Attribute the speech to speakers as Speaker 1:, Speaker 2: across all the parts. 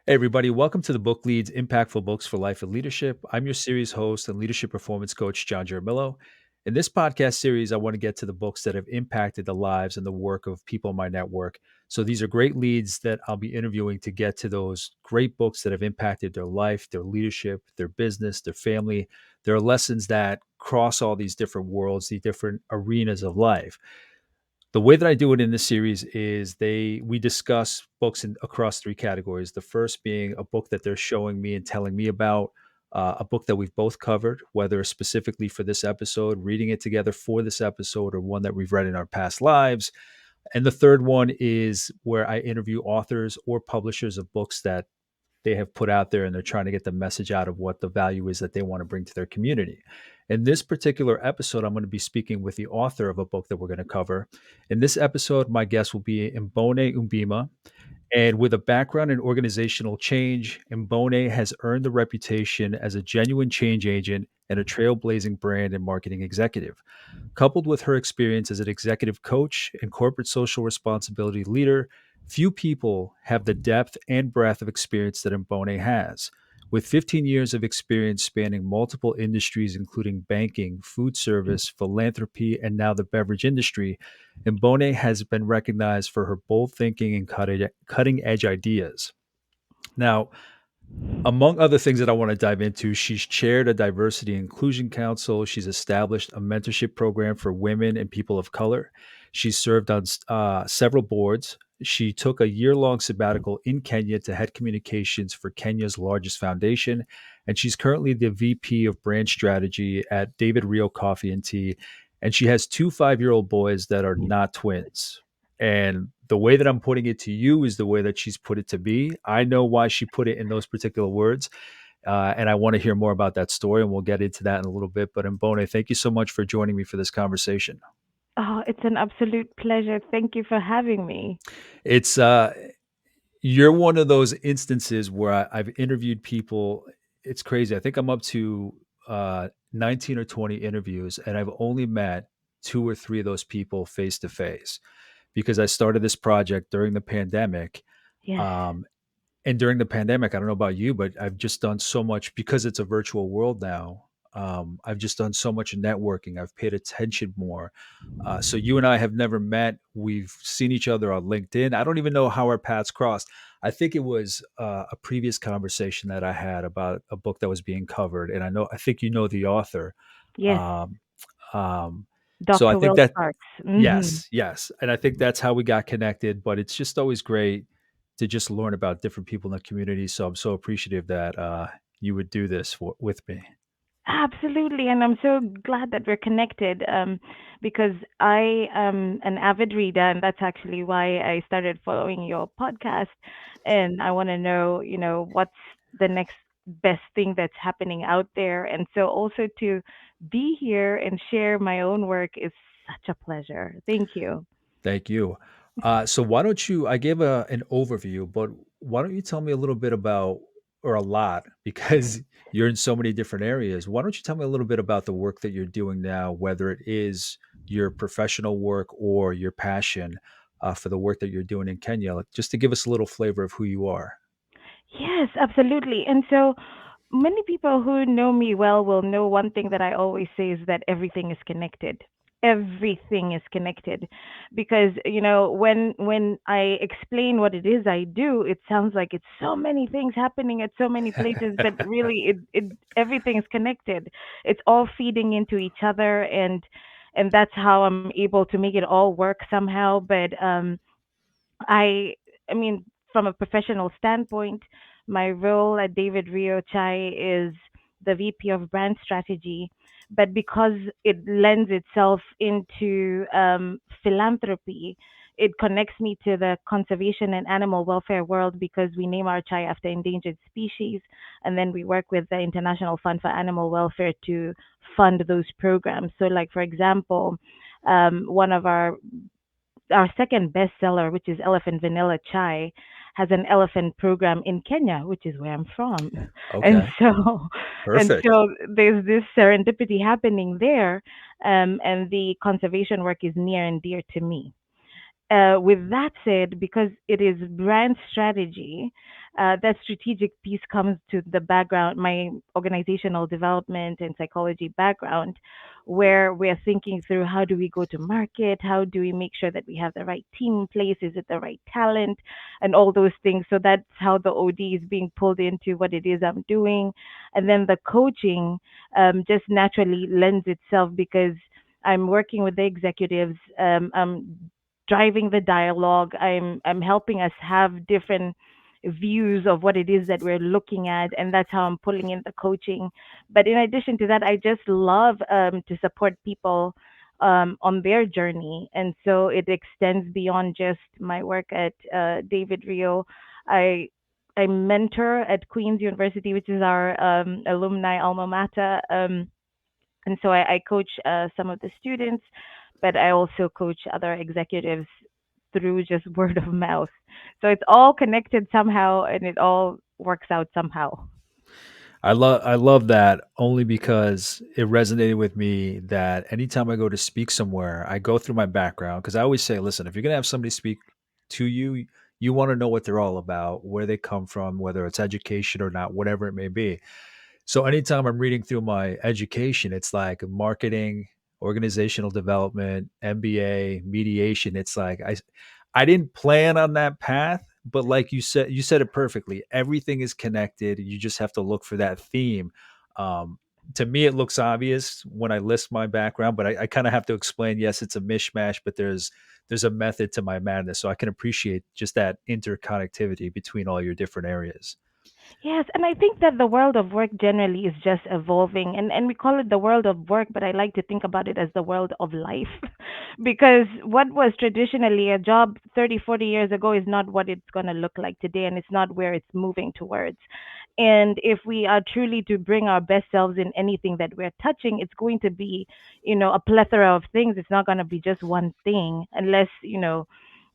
Speaker 1: Hey, everybody, welcome to the Book Leads Impactful Books for Life and Leadership. I'm your series host and leadership performance coach, John Jaramillo. In this podcast series, I want to get to the books that have impacted the lives and the work of people in my network. So these are great leads that I'll be interviewing to get to those great books that have impacted their life, their leadership, their business, their family. There are lessons that cross all these different worlds, the different arenas of life. The way that I do it in this series is we discuss books across three categories. The first being a book that they're showing me and telling me about, a book that we've both covered, whether specifically for this episode, reading it together for this episode, or one that we've read in our past lives. And the third one is where I interview authors or publishers of books that they have put out there and they're trying to get the message out of what the value is that they want to bring to their community. In this particular episode, I'm going to be speaking with the author of a book that we're going to cover. In this episode, my guest will be Mboone Umbima. And with a background in organizational change, Mboone has earned the reputation as a genuine change agent and a trailblazing brand and marketing executive. Coupled with her experience as an executive coach and corporate social responsibility leader, few people have the depth and breadth of experience that Mbone has. With 15 years of experience spanning multiple industries, including banking, food service, philanthropy, and now the beverage industry, Mbone has been recognized for her bold thinking and cutting edge ideas. Now, among other things that I want to dive into, she's chaired a diversity and inclusion council. She's established a mentorship program for women and people of color. She's served on several boards. She took a year-long sabbatical in Kenya to head communications for Kenya's largest foundation, and she's currently the VP of brand strategy at David Rio Coffee and Tea. And she has two 5-year-old boys that are not twins. And the way that I'm putting it to you is the way that she's put it to me. I know why she put it in those particular words. And I want to hear more about that story, and we'll get into that in a little bit. But Mbone, thank you so much for joining me for this conversation.
Speaker 2: Oh, it's an absolute pleasure. Thank you for having me.
Speaker 1: It's you're one of those instances where I've interviewed people. It's crazy. I think I'm up to 19 or 20 interviews, and I've only met two or three of those people face to face because I started this project during the pandemic.
Speaker 2: Yes.
Speaker 1: Um, And during the pandemic, I don't know about you, but I've just done so much because it's a virtual world now. I've just done so much networking. I've paid attention more. So you and I have never met. We've seen each other on LinkedIn. I don't even know how our paths crossed. I think it was a previous conversation that I had about a book that was being covered, and I think you know the author.
Speaker 2: Yes.
Speaker 1: Um, um, so I
Speaker 2: Dr.
Speaker 1: think
Speaker 2: Will
Speaker 1: that
Speaker 2: Sparks.
Speaker 1: Yes, yes, and I think that's how we got connected, but it's just always great to just learn about different people in the community, so I'm so appreciative that, you would do this with me.
Speaker 2: Absolutely. And I'm so glad that we're connected because I am an avid reader, and that's actually why I started following your podcast. And I want to know, what's the next best thing that's happening out there. And so also to be here and share my own work is such a pleasure. Thank you.
Speaker 1: Thank you. So why don't you I gave an overview, but why don't you tell me a little bit about or a lot because you're in so many different areas. Why don't you tell me a little bit about the work that you're doing now, whether it is your professional work or your passion, for the work that you're doing in Kenya, like, just to give us a little flavor of who you are.
Speaker 2: Yes, absolutely. And so many people who know me well will know one thing that I always say is that everything is connected. Everything is connected because when I explain what it is I do, it sounds like it's so many things happening at so many places, but really it everything is connected. It's all feeding into each other, and that's how I'm able to make it all work somehow. But I I mean, from a professional standpoint, my role at David Rio Chai is the VP of brand strategy. But because it lends itself into philanthropy, it connects me to the conservation and animal welfare world because we name our chai after endangered species, and then we work with the International Fund for Animal Welfare to fund those programs. So, like for example, one of our second bestseller, which is Elephant Vanilla Chai, has an elephant program in Kenya, which is where I'm from. And
Speaker 1: Okay,
Speaker 2: so, and
Speaker 1: perfect.
Speaker 2: so there's this serendipity happening there, and the conservation work is near and dear to me. With that said, because it is brand strategy, that strategic piece comes to the background, my organizational development and psychology background, where we're thinking through how do we go to market, how do we make sure that we have the right team in place, is it the right talent, and all those things. So that's how the OD is being pulled into what it is I'm doing. And then the coaching just naturally lends itself because I'm working with the executives. I'm driving the dialogue. I'm helping us have different views of what it is that we're looking at, and that's how I'm pulling in the coaching. But in addition to that, I just love to support people on their journey, and so it extends beyond just my work at David Rio. I I mentor at Queen's University, which is our alumni alma mater. And so I coach some of the students, but I also coach other executives through just word of mouth. So it's all connected somehow, and it all works out somehow.
Speaker 1: I love that only because it resonated with me that anytime I go to speak somewhere, I go through my background because I always say, listen, if you're gonna have somebody speak to you, you want to know what they're all about, where they come from, whether it's education or not, whatever it may be. So anytime I'm reading through my education, it's like marketing, organizational development, MBA, mediation. It's like I didn't plan on that path, but like you said it perfectly. Everything is connected. You just have to look for that theme. Um, to me, it looks obvious when I list my background, but I kind of have to explain. Yes, it's a mishmash, but there's a method to my madness, so I can appreciate just that interconnectivity between all your different areas.
Speaker 2: Yes, and I think that the world of work generally is just evolving, and we call it the world of work, but I like to think about it as the world of life. Because what was traditionally a job 30, 40 years ago is not what it's going to look like today, and it's not where it's moving towards. And if we are truly to bring our best selves in anything that we're touching, it's going to be, a plethora of things. It's not going to be just one thing, unless,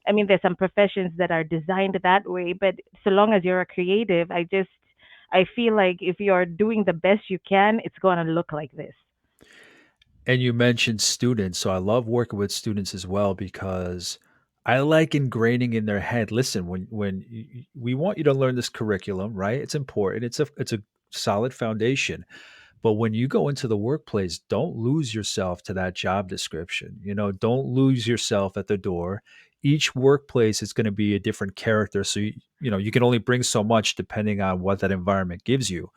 Speaker 2: I mean, there's some professions that are designed that way, but so long as you're a creative, I feel like if you're doing the best you can, it's going to look like this.
Speaker 1: And you mentioned students, so I love working with students as well because I like ingraining in their head. Listen, we want you to learn this curriculum, right? It's important. It's a solid foundation. But when you go into the workplace, don't lose yourself to that job description. Don't lose yourself at the door. Each workplace is going to be a different character, so you can only bring so much depending on what that environment gives you.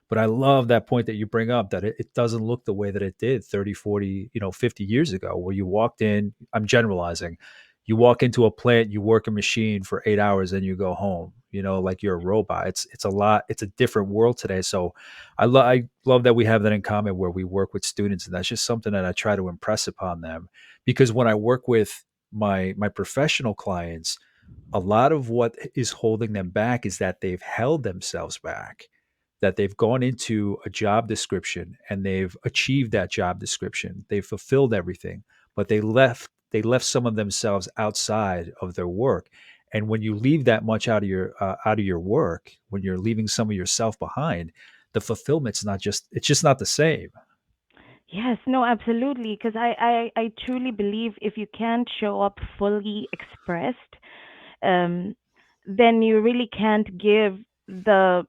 Speaker 1: But I love that point that you bring up that it doesn't look the way that it did 30, 40, 50 years ago, where you walked in. I'm generalizing. You walk into a plant, you work a machine for 8 hours, and you go home, like you're a robot. It's a lot, it's a different world today. So I love that we have that in common where we work with students. And that's just something that I try to impress upon them. Because when I work with my professional clients, a lot of what is holding them back is that they've held themselves back, that they've gone into a job description and they've achieved that job description. They've fulfilled everything, but they left some of themselves outside of their work. And when you leave that much out of your work, when you're leaving some of yourself behind, the fulfillment's not just it's just not the same.
Speaker 2: Yes, no, absolutely. Because I truly believe if you can't show up fully expressed, um, then you really can't give the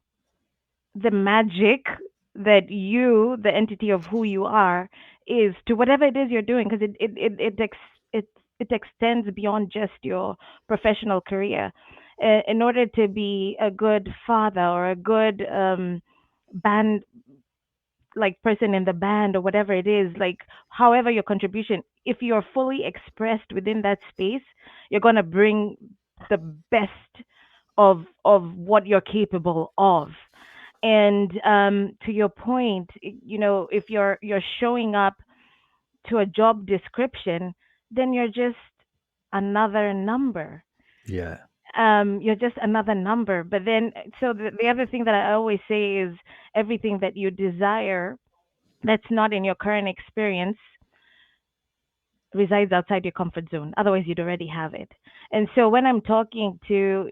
Speaker 2: the magic that you, the entity of who you are, is to whatever it is you're doing, because it it extends beyond just your professional career. In order to be a good father or a good band, like person in the band or whatever it is, like however your contribution, if you're fully expressed within that space, you're going to bring the best of what you're capable of. And to your point, if you're showing up to a job description, then you're just another number.
Speaker 1: Yeah.
Speaker 2: You're just another number. But then, so the other thing that I always say is everything that you desire that's not in your current experience resides outside your comfort zone. Otherwise, you'd already have it. And so when I'm talking to,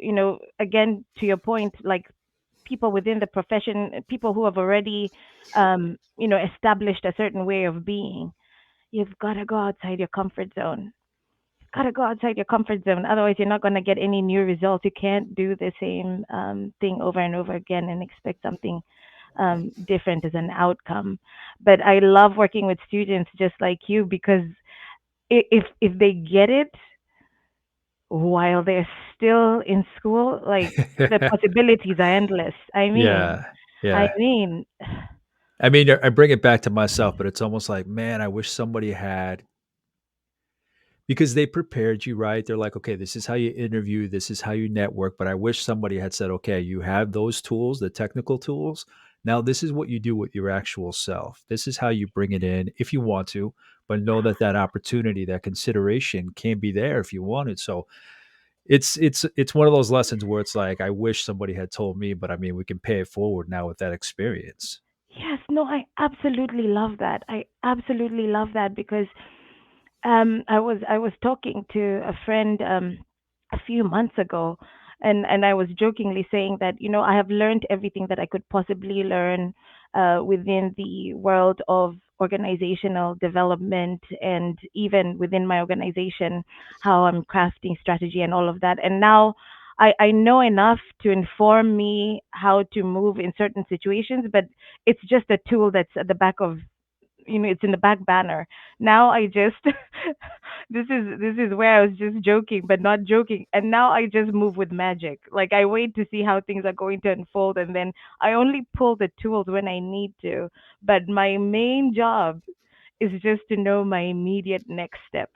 Speaker 2: again, to your point, like people within the profession, people who have already, established a certain way of being, you've got to go outside your comfort zone. gotta go outside your comfort zone. Otherwise, you're not gonna get any new results. You can't do the same thing over and over again and expect something different as an outcome. But I love working with students just like you because if they get it while they're still in school, like the possibilities are endless.
Speaker 1: Yeah,
Speaker 2: I
Speaker 1: yeah.
Speaker 2: mean,
Speaker 1: I mean, I bring it back to myself, but it's almost like, man, I wish somebody had, because they prepared you, right? They're like, okay, this is how you interview, this is how you network. But I wish somebody had said, okay, you have those tools, the technical tools. Now, this is what you do with your actual self. This is how you bring it in if you want to, but know that that opportunity, that consideration can be there if you wanted. So it's one of those lessons where it's like, I wish somebody had told me, but I mean, we can pay it forward now with that experience.
Speaker 2: yes, no, I absolutely love that. I absolutely love that because I was talking to a friend a few months ago, and I was jokingly saying that I have learned everything that I could possibly learn within the world of organizational development and even within my organization, how I'm crafting strategy and all of that. And now I know enough to inform me how to move in certain situations, but it's just a tool that's at the back of it's in the back banner. Now I just this is where I was just joking but not joking, and now I just move with magic. Like I wait to see how things are going to unfold, and then I only pull the tools when I need to. But my main job is just to know my immediate next step.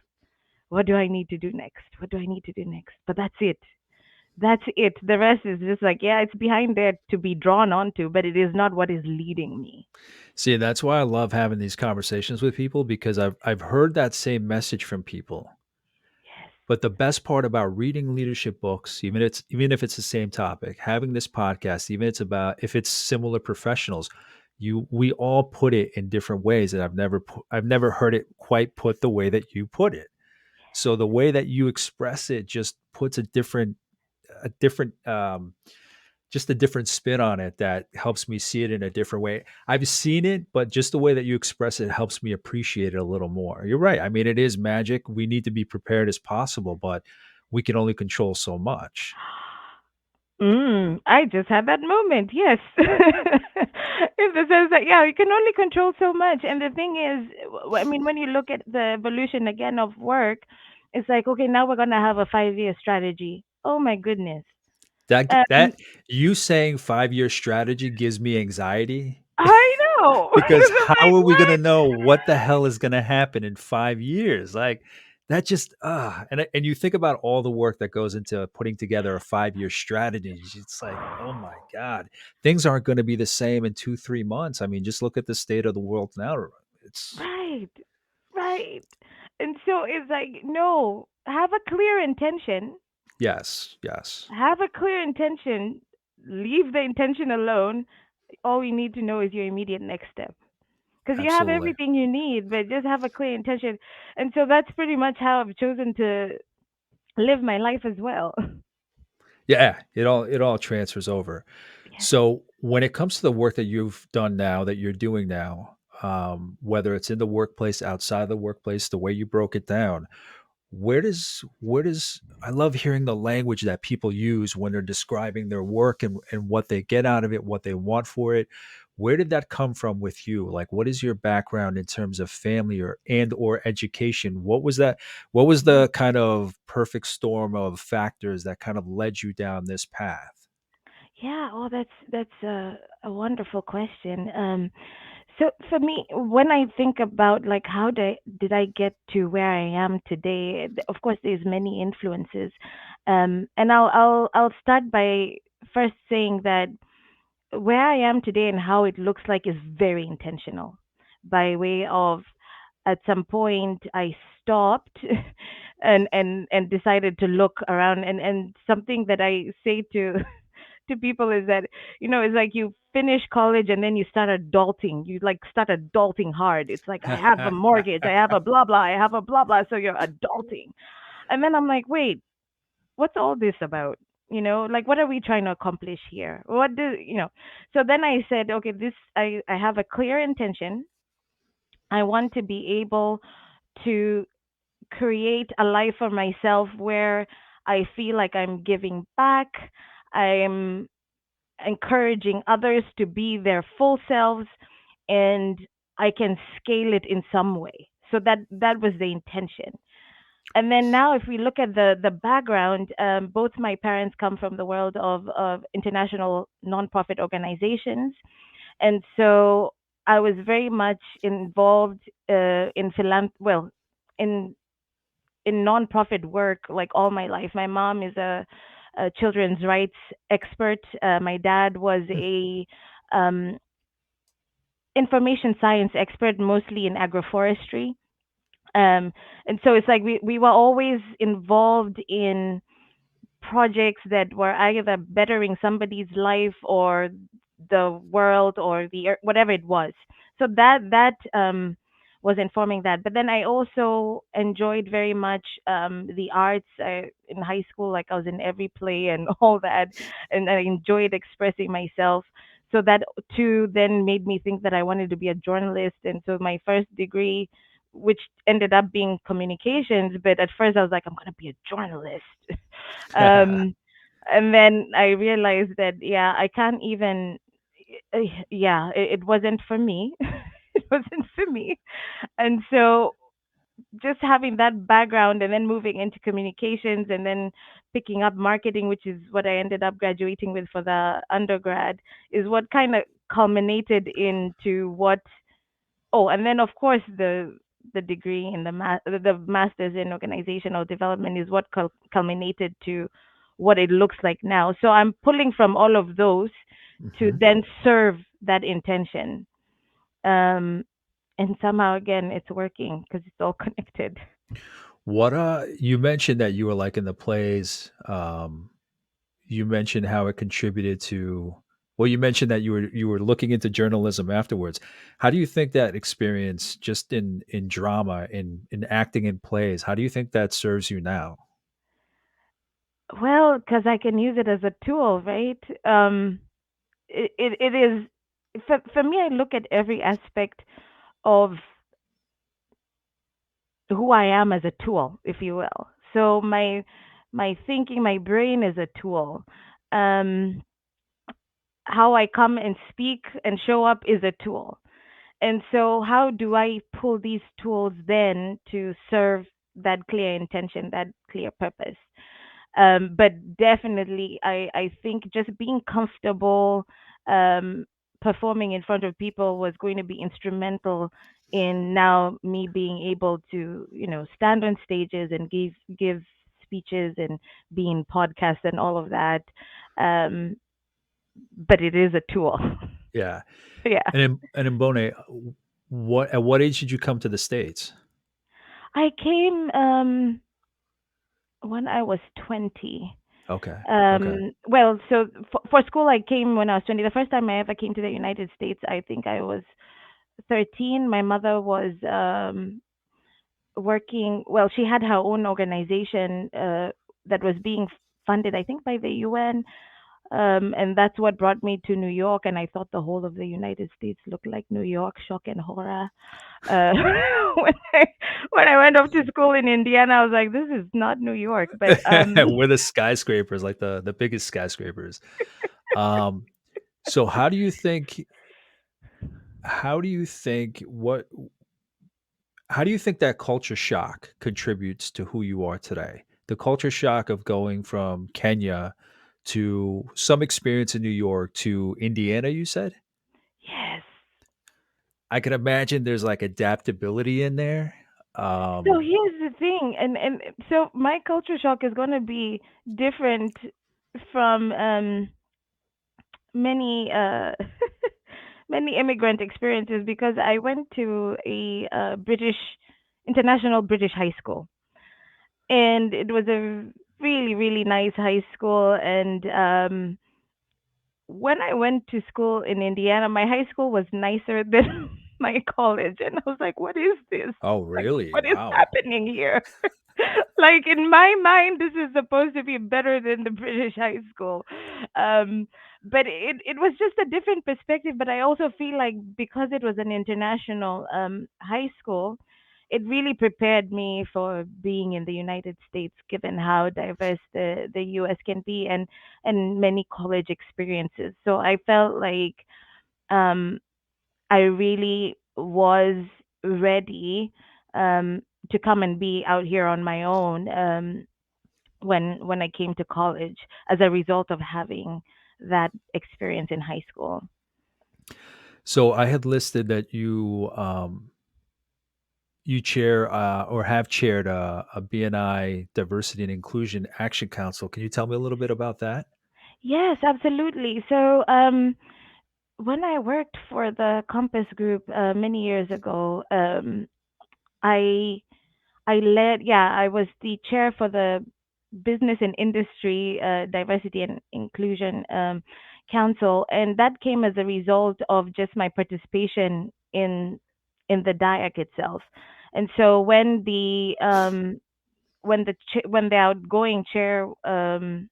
Speaker 2: What do I need to do next? What do I need to do next? But that's it. The rest is just like, yeah, it's behind there to be drawn onto, but it is not what is leading me.
Speaker 1: See, that's why I love having these conversations with people, because I've heard that same message from people.
Speaker 2: Yes.
Speaker 1: But the best part about reading leadership books, even if it's the same topic, having this podcast, even if it's similar professionals, we all put it in different ways, and I've never heard it quite put the way that you put it. So the way that you express it just puts a different just a different spin on it that helps me see it in a different way. I've seen it, but just the way that you express it helps me appreciate it a little more. You're right. I mean, it is magic. We need to be prepared as possible, but we can only control so much.
Speaker 2: I just had that moment. Yes. In the sense that, yeah, you can only control so much. And the thing is, I mean, when you look at the evolution again of work, it's like, okay, now we're going to have a 5-year strategy. Oh my goodness. Um,
Speaker 1: That you saying 5-year strategy gives me anxiety.
Speaker 2: I know.
Speaker 1: Because
Speaker 2: Because I'm
Speaker 1: how
Speaker 2: like,
Speaker 1: are we gonna
Speaker 2: what?
Speaker 1: know what the hell is gonna happen in 5 years? Like, that just, and you think about all the work that goes into putting together a 5-year strategy, it's like, "Oh my god, things aren't gonna be the same in 2, 3 months." I mean, just look at the state of the world now. It's
Speaker 2: Right. Right. And so it's like, no, have a clear intention.
Speaker 1: Yes, yes,
Speaker 2: Have a clear intention. Leave the intention alone. All you need to know is your immediate next step. Because you have
Speaker 1: absolutely.
Speaker 2: everything you need, but just have a clear intention. And so that's pretty much how I've chosen to live my life as well.
Speaker 1: Yeah, it all transfers over.
Speaker 2: Yes.
Speaker 1: So, when it comes to the work that you've done now, that you're doing now, whether it's in the workplace, outside the workplace, the way you broke it down, where does I love hearing the language that people use when they're describing their work, and what they get out of it, what they want for it. Where did that come from with you? Like, what is your background in terms of family or education? What was
Speaker 2: Mhm.
Speaker 1: the kind of perfect storm of factors that kind of led you down this path?
Speaker 2: Yeah, oh, that's a wonderful question. So for me, when I think about like how did I get to where I am today, of course there's many influences, and I'll start by first saying that where I am today and how it looks like is very intentional, by way of at some point I stopped and decided to look around, and something that I say to to people is that it's like you finish college and then you start adulting. You like start adulting hard. It's like I have a mortgage, I have a blah blah, I have a blah blah, so you're adulting. And then I'm like, wait, what's all this about? Like what are we trying to accomplish here? What do So then I said, okay, this I have a clear intention. I want to be able to create a life for myself where I feel like I'm giving back. I'm encouraging others to be their full selves, and I can scale it in some way. So that was the intention. And then now, if we look at the background, both my parents come from the world of international nonprofit organizations, and so I was very much involved in in nonprofit work like all my life. My mom is a children's rights expert. My dad was
Speaker 1: Hmm.
Speaker 2: a um, information science expert, mostly in agroforestry. Um, and so it's like we were always involved in projects that were either bettering somebody's life or the world or whatever it was. So that was informing that. But then I also enjoyed very much the arts in high school. Like I was in every play and all that, and I enjoyed expressing myself. So that too then made me think that I wanted to be a journalist. And so my first degree, which ended up being communications, but at first I was like, I'm gonna be a journalist. um, and then I realized that yeah, I can't even. Yeah, it wasn't for me. It wasn't for me, and so just having that background and then moving into communications and then picking up marketing, which is what I ended up graduating with for the undergrad, is what kind of culminated into what. Oh, and then of course the degree in the masters in organizational development is what culminated to what it looks like now. So I'm pulling from all of those to
Speaker 1: Hmm.
Speaker 2: then serve that intention. Um, and somehow again, it's working because it's all connected.
Speaker 1: What you mentioned that you were like in the plays. You mentioned how it contributed to, well, you mentioned that you were looking into journalism afterwards. How do you think that experience just in drama, in acting in plays, how do you think that serves you now?
Speaker 2: Well, because I can use it as a tool, right? It is for me. I look at every aspect of who I am as a tool, if you will. So my thinking, my brain is a tool. Um, how I come and speak and show up is a tool. And so, how do I pull these tools then to serve that clear intention, that clear purpose? But definitely, I think just being comfortable um, performing in front of people was going to be instrumental in now me being able to, stand on stages and give speeches and be in podcasts and all of that. Um, but it is a tool.
Speaker 1: Yeah.
Speaker 2: Yeah.
Speaker 1: And in Bone, what at what age did you come to the States?
Speaker 2: I came when I was 20.
Speaker 1: Okay. Okay.
Speaker 2: Well, so for school, I came when I was 20. The first time I ever came to the United States, I think I was 13. My mother was working, well, she had her own organization that was being funded, I think, by the UN. And that's what brought me to New York. And I thought the whole of the United States looked like New York, shock and horror. Uh, when I when I went off to school in Indiana, I was like, this is not New York. But
Speaker 1: We're the skyscrapers, like the biggest skyscrapers. Um, so how do you think what how do you think that culture shock contributes to who you are today? The culture shock of going from Kenya to some experience in New York to Indiana, you said?
Speaker 2: yes.
Speaker 1: I can imagine there's like adaptability in there.
Speaker 2: So
Speaker 1: Um,
Speaker 2: here's the thing, and so my culture shock is going to be different from many many immigrant experiences because I went to a British international British high school, and it was a really nice high school. And when I went to school in Indiana, my high school was nicer than my college, and I was like, "What is this?
Speaker 1: oh,
Speaker 2: Like,
Speaker 1: really?
Speaker 2: what is
Speaker 1: Wow.
Speaker 2: happening here?" Like in my mind, this is supposed to be better than the British high school, um, but it was just a different perspective. But I also feel like because it was an international high school, it really prepared me for being in the United States, given how diverse the US can be, and many college experiences. So I felt like um I really was ready to come and be out here on my own when I came to college as a result of having that experience in high school.
Speaker 1: So I had listed that you chair or have chaired a BNI Diversity and Inclusion Action Council. Can you tell me a little bit about that?
Speaker 2: Yes, absolutely. So when I worked for the Compass Group many years ago, I I was the chair for the Business and Industry Diversity and Inclusion Council, and that came as a result of just my participation in the DIAC itself. And so when the outgoing chair the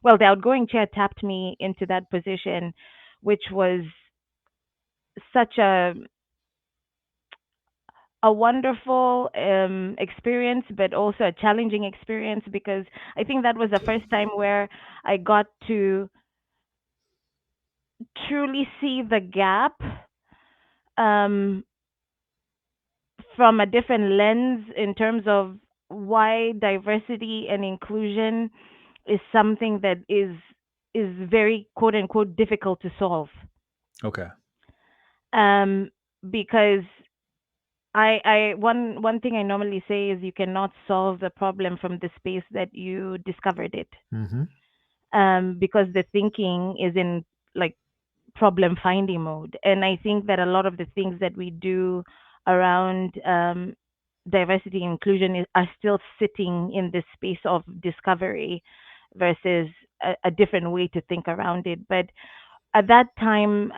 Speaker 2: outgoing chair tapped me into that position, which was such a wonderful experience, but also a challenging experience because I think that was the first time where I got to truly see the gap um, from a different lens in terms of why diversity and inclusion is something that is very quote unquote difficult to solve.
Speaker 1: Okay.
Speaker 2: Um, because one thing I normally say is you cannot solve the problem from the space that you discovered it.
Speaker 1: Hmm.
Speaker 2: Because the thinking is in like problem finding mode. And I think that a lot of the things that we do around diversity and inclusion are still sitting in this space of discovery versus a different way to think around it. But at that time,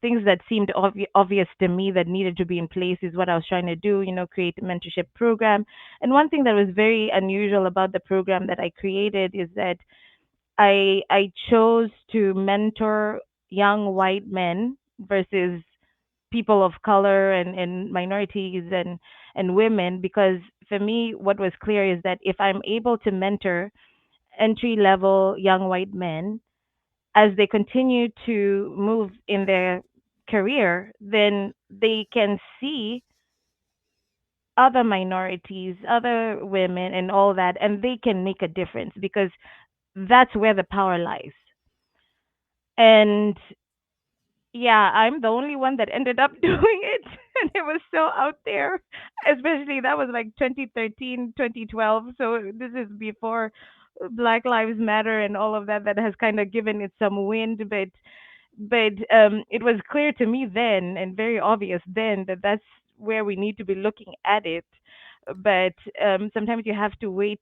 Speaker 2: things that seemed obvious to me that needed to be in place is what I was trying to do, create a mentorship program. And one thing that was very unusual about the program that I created is that I chose to mentor young white men versus people of color and minorities and women because for me what was clear is that if I'm able to mentor entry level young white men as they continue to move in their career, then they can see other minorities, other women, and all that, and they can make a difference because that's where the power lies. And yeah, I'm the only one that ended up doing it, and it was so out there. Especially that was like 2013, 2012. So this is before Black Lives Matter and all of that has kind of given it some wind, but it was clear to me then and very obvious then that that's where we need to be looking at it. But sometimes you have to wait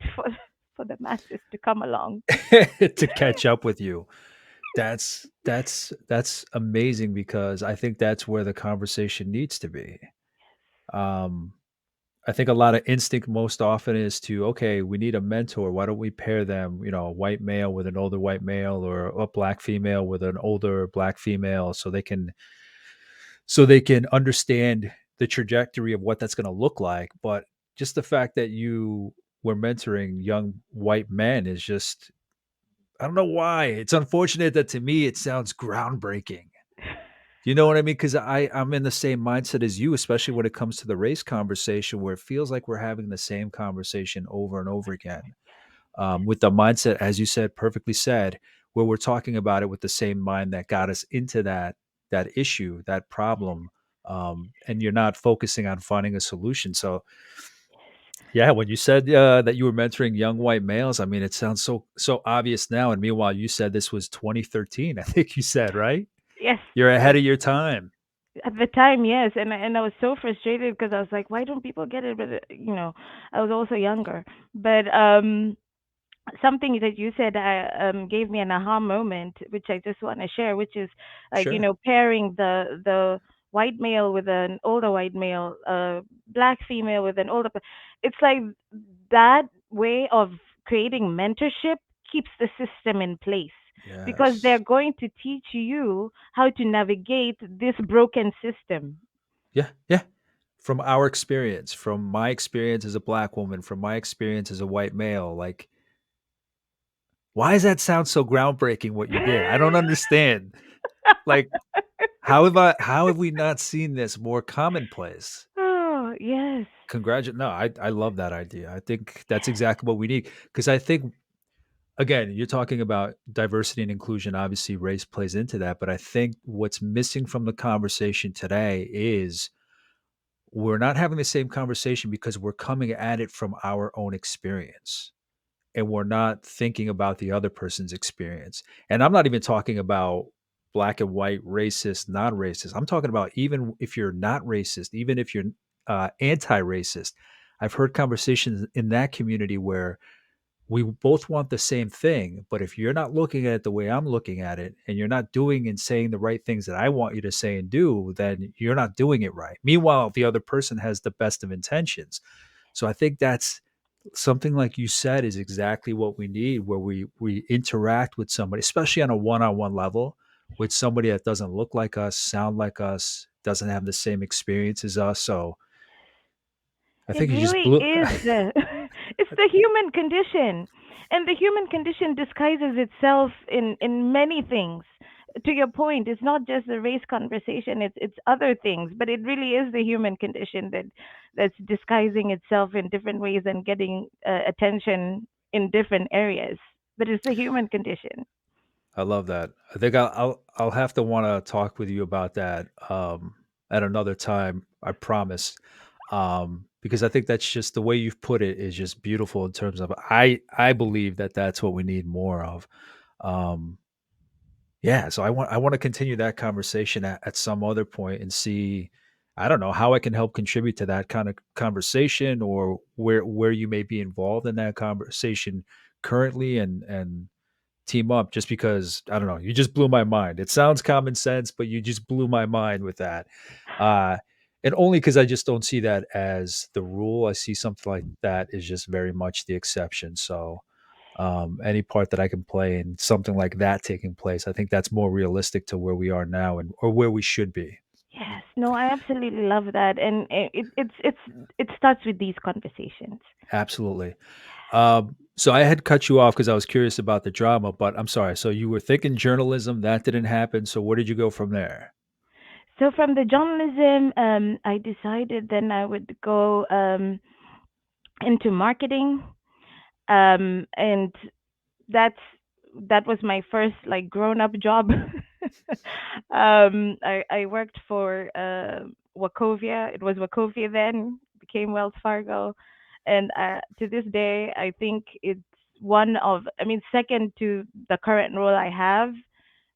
Speaker 2: for the masses to come along.
Speaker 1: To catch up with you. That's amazing because I think that's where the conversation needs to be. Um, I think a lot of instinct most often is to, okay, we need a mentor. Why don't we pair them, a white male with an older white male or a black female with an older black female so they can understand the trajectory of what that's going to look like. But just the fact that you were mentoring young white men is just, I don't know why. It's unfortunate that to me it sounds groundbreaking. Do you know what I mean? Because I'm in the same mindset as you, especially when it comes to the race conversation, where it feels like we're having the same conversation over and over again. With the mindset, as you said, perfectly said, where we're talking about it with the same mind that got us into that issue, that problem, and you're not focusing on finding a solution. So, yeah, when you said that you were mentoring young white males, I mean, it sounds so obvious now. And meanwhile, you said this was 2013. I think you said right.
Speaker 2: Yes,
Speaker 1: You're ahead
Speaker 2: yes.
Speaker 1: of your time.
Speaker 2: At the time, yes, and I was so frustrated because I was like, why don't people get it? But I was also younger. But something that you said gave me an aha moment, which I just want to share, which is like
Speaker 1: Sure.
Speaker 2: pairing the white male with an older white male, black female with an older. It's like that way of creating mentorship keeps the system in place because they're
Speaker 1: Yes.
Speaker 2: going to teach you how to navigate this broken system.
Speaker 1: Yeah. Yeah. from our experience, from my experience as a black woman, from my experience as a white male, like, why does that sound so groundbreaking what you did? I don't understand. Like, how have we not seen this more commonplace?
Speaker 2: Oh, yes.
Speaker 1: No, I love that idea. I think that's exactly what we need. Because I think, again, you're talking about diversity and inclusion. Obviously, race plays into that, but I think what's missing from the conversation today is we're not having the same conversation because we're coming at it from our own experience, and we're not thinking about the other person's experience. And I'm not even talking about black and white, racist, non-racist. I'm talking about even if you're not racist, even if you're anti-racist. I've heard conversations in that community where we both want the same thing, but if you're not looking at it the way I'm looking at it, and you're not doing and saying the right things that I want you to say and do, then you're not doing it right. Meanwhile, the other person has the best of intentions. So I think that's something like you said is exactly what we need, where we interact with somebody, especially on a one-on-one level, with somebody that doesn't look like us, sound like us, doesn't have the same experience as us. So I
Speaker 2: It
Speaker 1: think you just
Speaker 2: really
Speaker 1: blew.
Speaker 2: is the it's the human condition. And the human condition disguises itself in many things. To your point, it's not just the race conversation, it's other things, but it really is the human condition that's disguising itself in different ways and getting attention in different areas. But it's the human condition.
Speaker 1: I love that. I think I'll have to want to talk with you about that at another time. I promise, because I think that's just the way you've put it is just beautiful in terms of I believe that that's what we need more of. Um, yeah, so I want to continue that conversation at some other point and see. I don't know how I can help contribute to that kind of conversation, or where you may be involved in that conversation currently, and team up, just because I don't know, you just blew my mind. It sounds common sense, but you just blew my mind with that. Uh, and only because I just don't see that as the rule. I see something like that is just very much the exception. So any part that I can play in something like that taking place, I think that's more realistic to where we are now and or where we should be.
Speaker 2: Yes, no, I absolutely love that, and it starts with these conversations.
Speaker 1: Absolutely. So I had cut you off because I was curious about the drama, but I'm sorry. So you were thinking journalism, that didn't happen. So where did you go from there?
Speaker 2: So from the journalism, I decided then I would go into marketing, and that's that was my first like grown up job. I worked for Wachovia. It was Wachovia then, became Wells Fargo, and to this day, I think it's one of, I mean, second to the current role I have.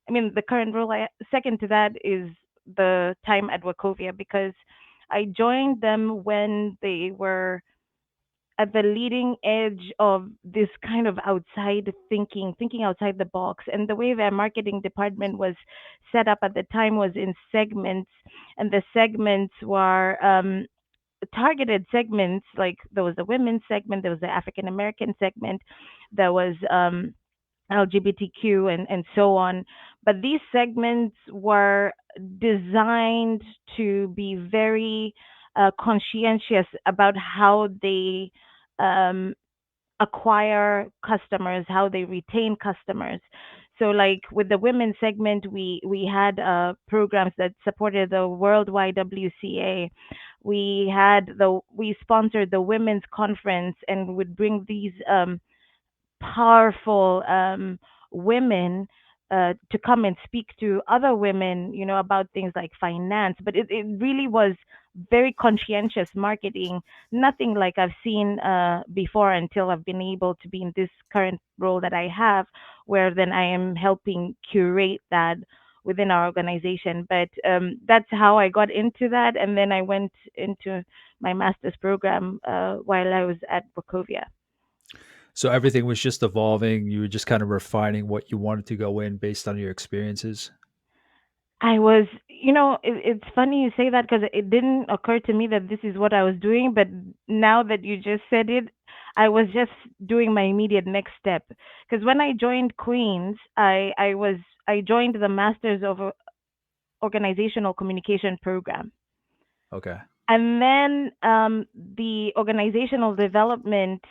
Speaker 2: I mean, the current role I second to that is the time at Wachovia, because I joined them when they were at the leading edge of this kind of outside thinking outside the box. And the way their marketing department was set up at the time was in segments, and the segments were targeted segments. Like there was the women's segment, there was the African American segment, there was LGBTQ and so on. But these segments were designed to be very conscientious about how they um, acquire customers, how they retain customers. So, like with the women's segment, we had programs that supported the worldwide WCA. We sponsored the women's conference and would bring these powerful women to come and speak to other women, about things like finance. But it really was very conscientious marketing, nothing like I've seen before until I've been able to be in this current role that I have, where then I am helping curate that within our organization. But that's how I got into that. And then I went into my master's program while I was at Wachovia.
Speaker 1: So everything was just evolving. You were just kind of refining what you wanted to go in based on your experiences.
Speaker 2: I was, it's funny you say that because it didn't occur to me that this is what I was doing. But now that you just said it, I was just doing my immediate next step. Because when I joined Queens, I joined the Masters of Organizational Communication program.
Speaker 1: Okay.
Speaker 2: And then the organizational development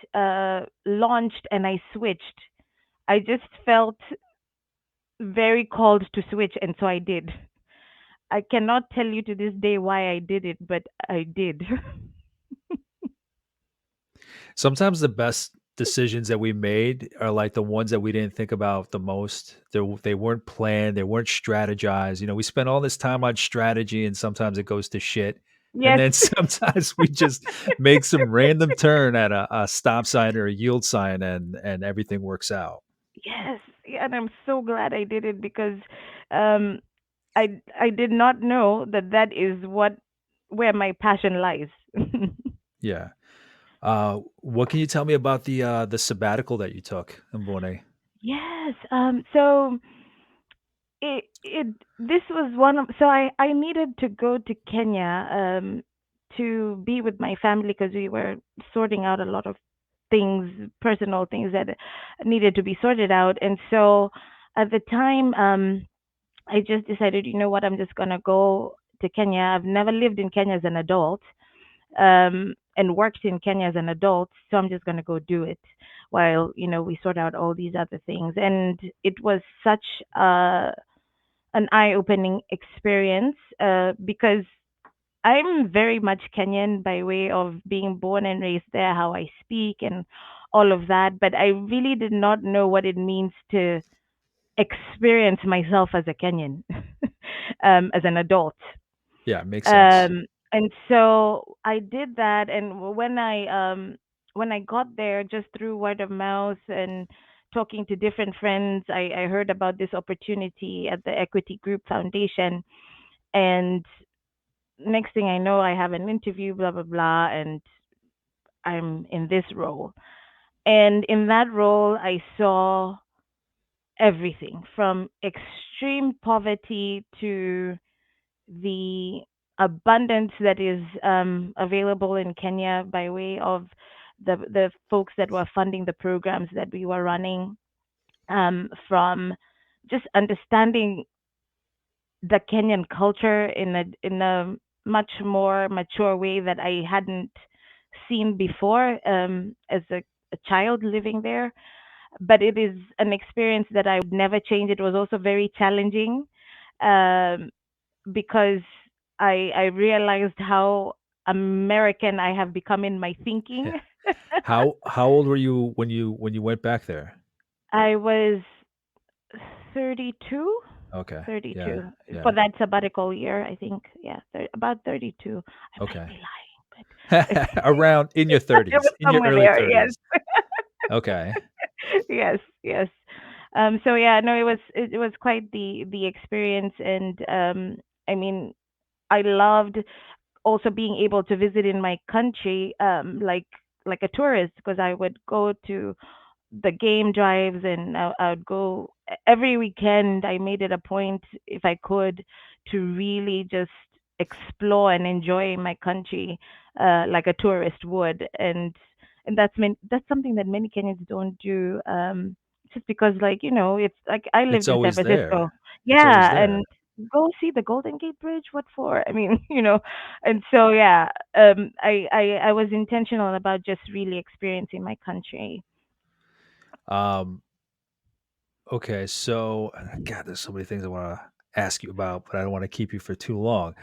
Speaker 2: launched, and I switched. I just felt very called to switch, and so I did. I cannot tell you to this day why I did it, but I did.
Speaker 1: Sometimes the best decisions that we made are like the ones that we didn't think about the most. They weren't planned, they weren't strategized. We spend all this time on strategy and sometimes it goes to shit. And
Speaker 2: Yes,
Speaker 1: then sometimes we just make some random turn at a stop sign or a yield sign and everything works out.
Speaker 2: yes, yeah, and I'm so glad I did it because um, I did not know that that is what where my passion lies.
Speaker 1: Yeah. What can you tell me about the sabbatical that you took in Bonet?
Speaker 2: Yes. So it this was one of so I needed to go to Kenya to be with my family because we were sorting out a lot of things, personal things that needed to be sorted out. And so at the time, I just decided, you know what, I'm just gonna go to Kenya. I've never lived in Kenya as an adult, and worked in Kenya as an adult, so I'm just gonna go do it while we sort out all these other things. And it was such an eye-opening experience because I'm very much Kenyan by way of being born and raised there, how I speak and all of that. But I really did not know what it means to experience myself as a Kenyan, as an adult.
Speaker 1: Yeah, makes sense.
Speaker 2: And so I did that, and when I got there, just through word of mouth and talking to different friends, I heard about this opportunity at the Equity Group Foundation, and next thing I know, I have an interview, blah blah blah, and I'm in this role. And in that role, I saw everything from extreme poverty to the abundance that is available in Kenya by way of the folks that were funding the programs that we were running, from just understanding the Kenyan culture in a much more mature way that I hadn't seen before, as a child living there. But it is an experience that I would never change. It was also very challenging, um, because I realized how American I have become in my thinking.
Speaker 1: Yeah. How old were you when you went back there?
Speaker 2: I was 32,
Speaker 1: Okay. Yeah.
Speaker 2: 32 for
Speaker 1: Yeah.
Speaker 2: that sabbatical year, I think. Yeah, about 32. I might
Speaker 1: Okay.
Speaker 2: be lying, but
Speaker 1: Around in your
Speaker 2: it was
Speaker 1: 30s, in your
Speaker 2: somewhere
Speaker 1: early
Speaker 2: there. Yes,
Speaker 1: 30s. Okay.
Speaker 2: yes, yes. So yeah, no, it was quite the experience, and I mean, I loved also being able to visit in my country, like a tourist, because I would go to the game drives, and I would go every weekend. I made it a point, if I could, to really just explore and enjoy my country, like a tourist would. And that's something that many Kenyans don't do, just because, like, it's like I
Speaker 1: It's
Speaker 2: lived in San
Speaker 1: always
Speaker 2: Francisco.
Speaker 1: there. It's always
Speaker 2: Yeah,
Speaker 1: there.
Speaker 2: and go see the Golden Gate Bridge. What for? I mean, and so yeah, I was intentional about just really experiencing my country.
Speaker 1: Um, okay, so God, there's so many things I want to ask you about, but I don't want to keep you for too long.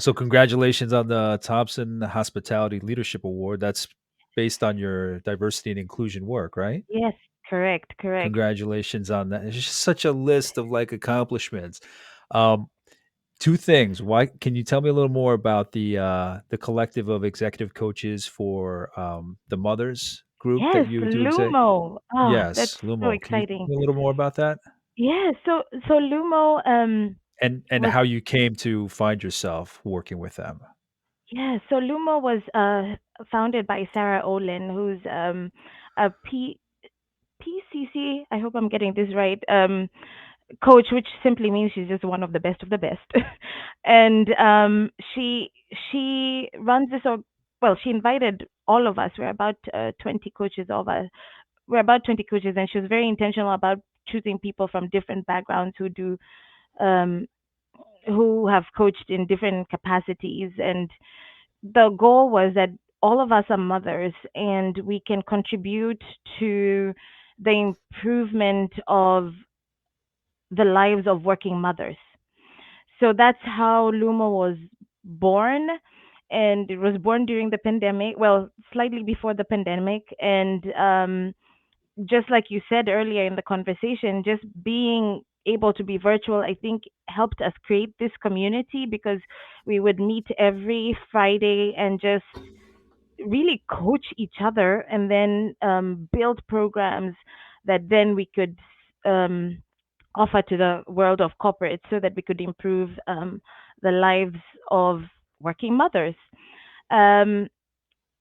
Speaker 1: So congratulations on the Thompson Hospitality Leadership Award. That's based on your diversity and inclusion work, right?
Speaker 2: Yes, correct, correct.
Speaker 1: Congratulations on that. It's just such a list of like accomplishments. Um, two things. Why can you tell me a little more about the collective of executive coaches for the mothers group that
Speaker 2: Yes,
Speaker 1: you do exec?
Speaker 2: Lumo. Oh, that's
Speaker 1: Yes,
Speaker 2: so
Speaker 1: Lumo. Can you tell
Speaker 2: exciting.
Speaker 1: me a little more about that?
Speaker 2: Yeah, so Lumo
Speaker 1: And
Speaker 2: was
Speaker 1: how you came to find yourself working with them.
Speaker 2: yeah, so Lumo was founded by Sarah Olin, who's a PCC. I hope I'm getting this right. Coach, which simply means she's just one of the best of the best. And she runs this. Well, she invited all of us. We're about 20 coaches of us. We're about 20 coaches, and she was very intentional about choosing people from different backgrounds um, who have coached in different capacities. And the goal was that all of us are mothers and we can contribute to the improvement of the lives of working mothers. So that's how Lumo was born. And it was born during the pandemic, well, slightly before the pandemic. And just like you said earlier in the conversation, just being able to be virtual, I think helped us create this community because we would meet every Friday and just really coach each other and then build programs that then we could um, offer to the world of corporate so that we could improve the lives of working mothers. Um,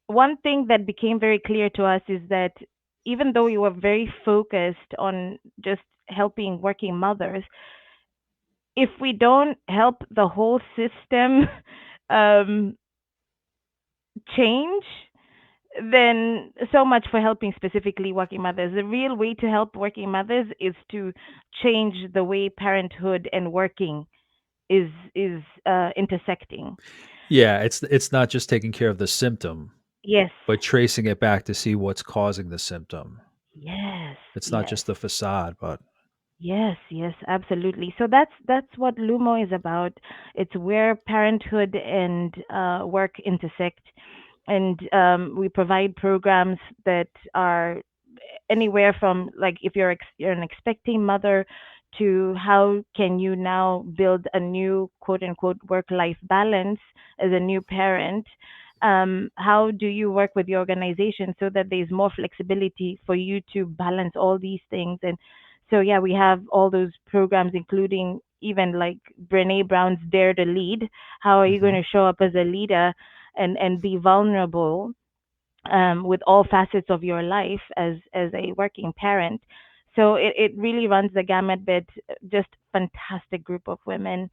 Speaker 2: One thing that became very clear to us is that even though we were very focused on just helping working mothers, if we don't help the whole system um, change, then so much for helping specifically working mothers. The real way to help working mothers is to change the way parenthood and working is intersecting.
Speaker 1: Yeah, it's not just taking care of the symptom,
Speaker 2: Yes,
Speaker 1: but tracing it back to see what's causing the symptom.
Speaker 2: yes,
Speaker 1: It's not
Speaker 2: yes.
Speaker 1: just the facade, but
Speaker 2: Yes, yes, absolutely. So that's what Lumo is about. It's where parenthood and work intersect, and we provide programs that are anywhere from like if you're an expecting mother to how can you now build a new quote unquote work life balance as a new parent. How do you work with the organization so that there's more flexibility for you to balance all these things? And so yeah, we have all those programs, including even like Brene Brown's Dare to Lead. How are you going
Speaker 1: mhm.
Speaker 2: to show up as a leader and be vulnerable with all facets of your life as a working parent? So it really runs the gamut, but just fantastic group of women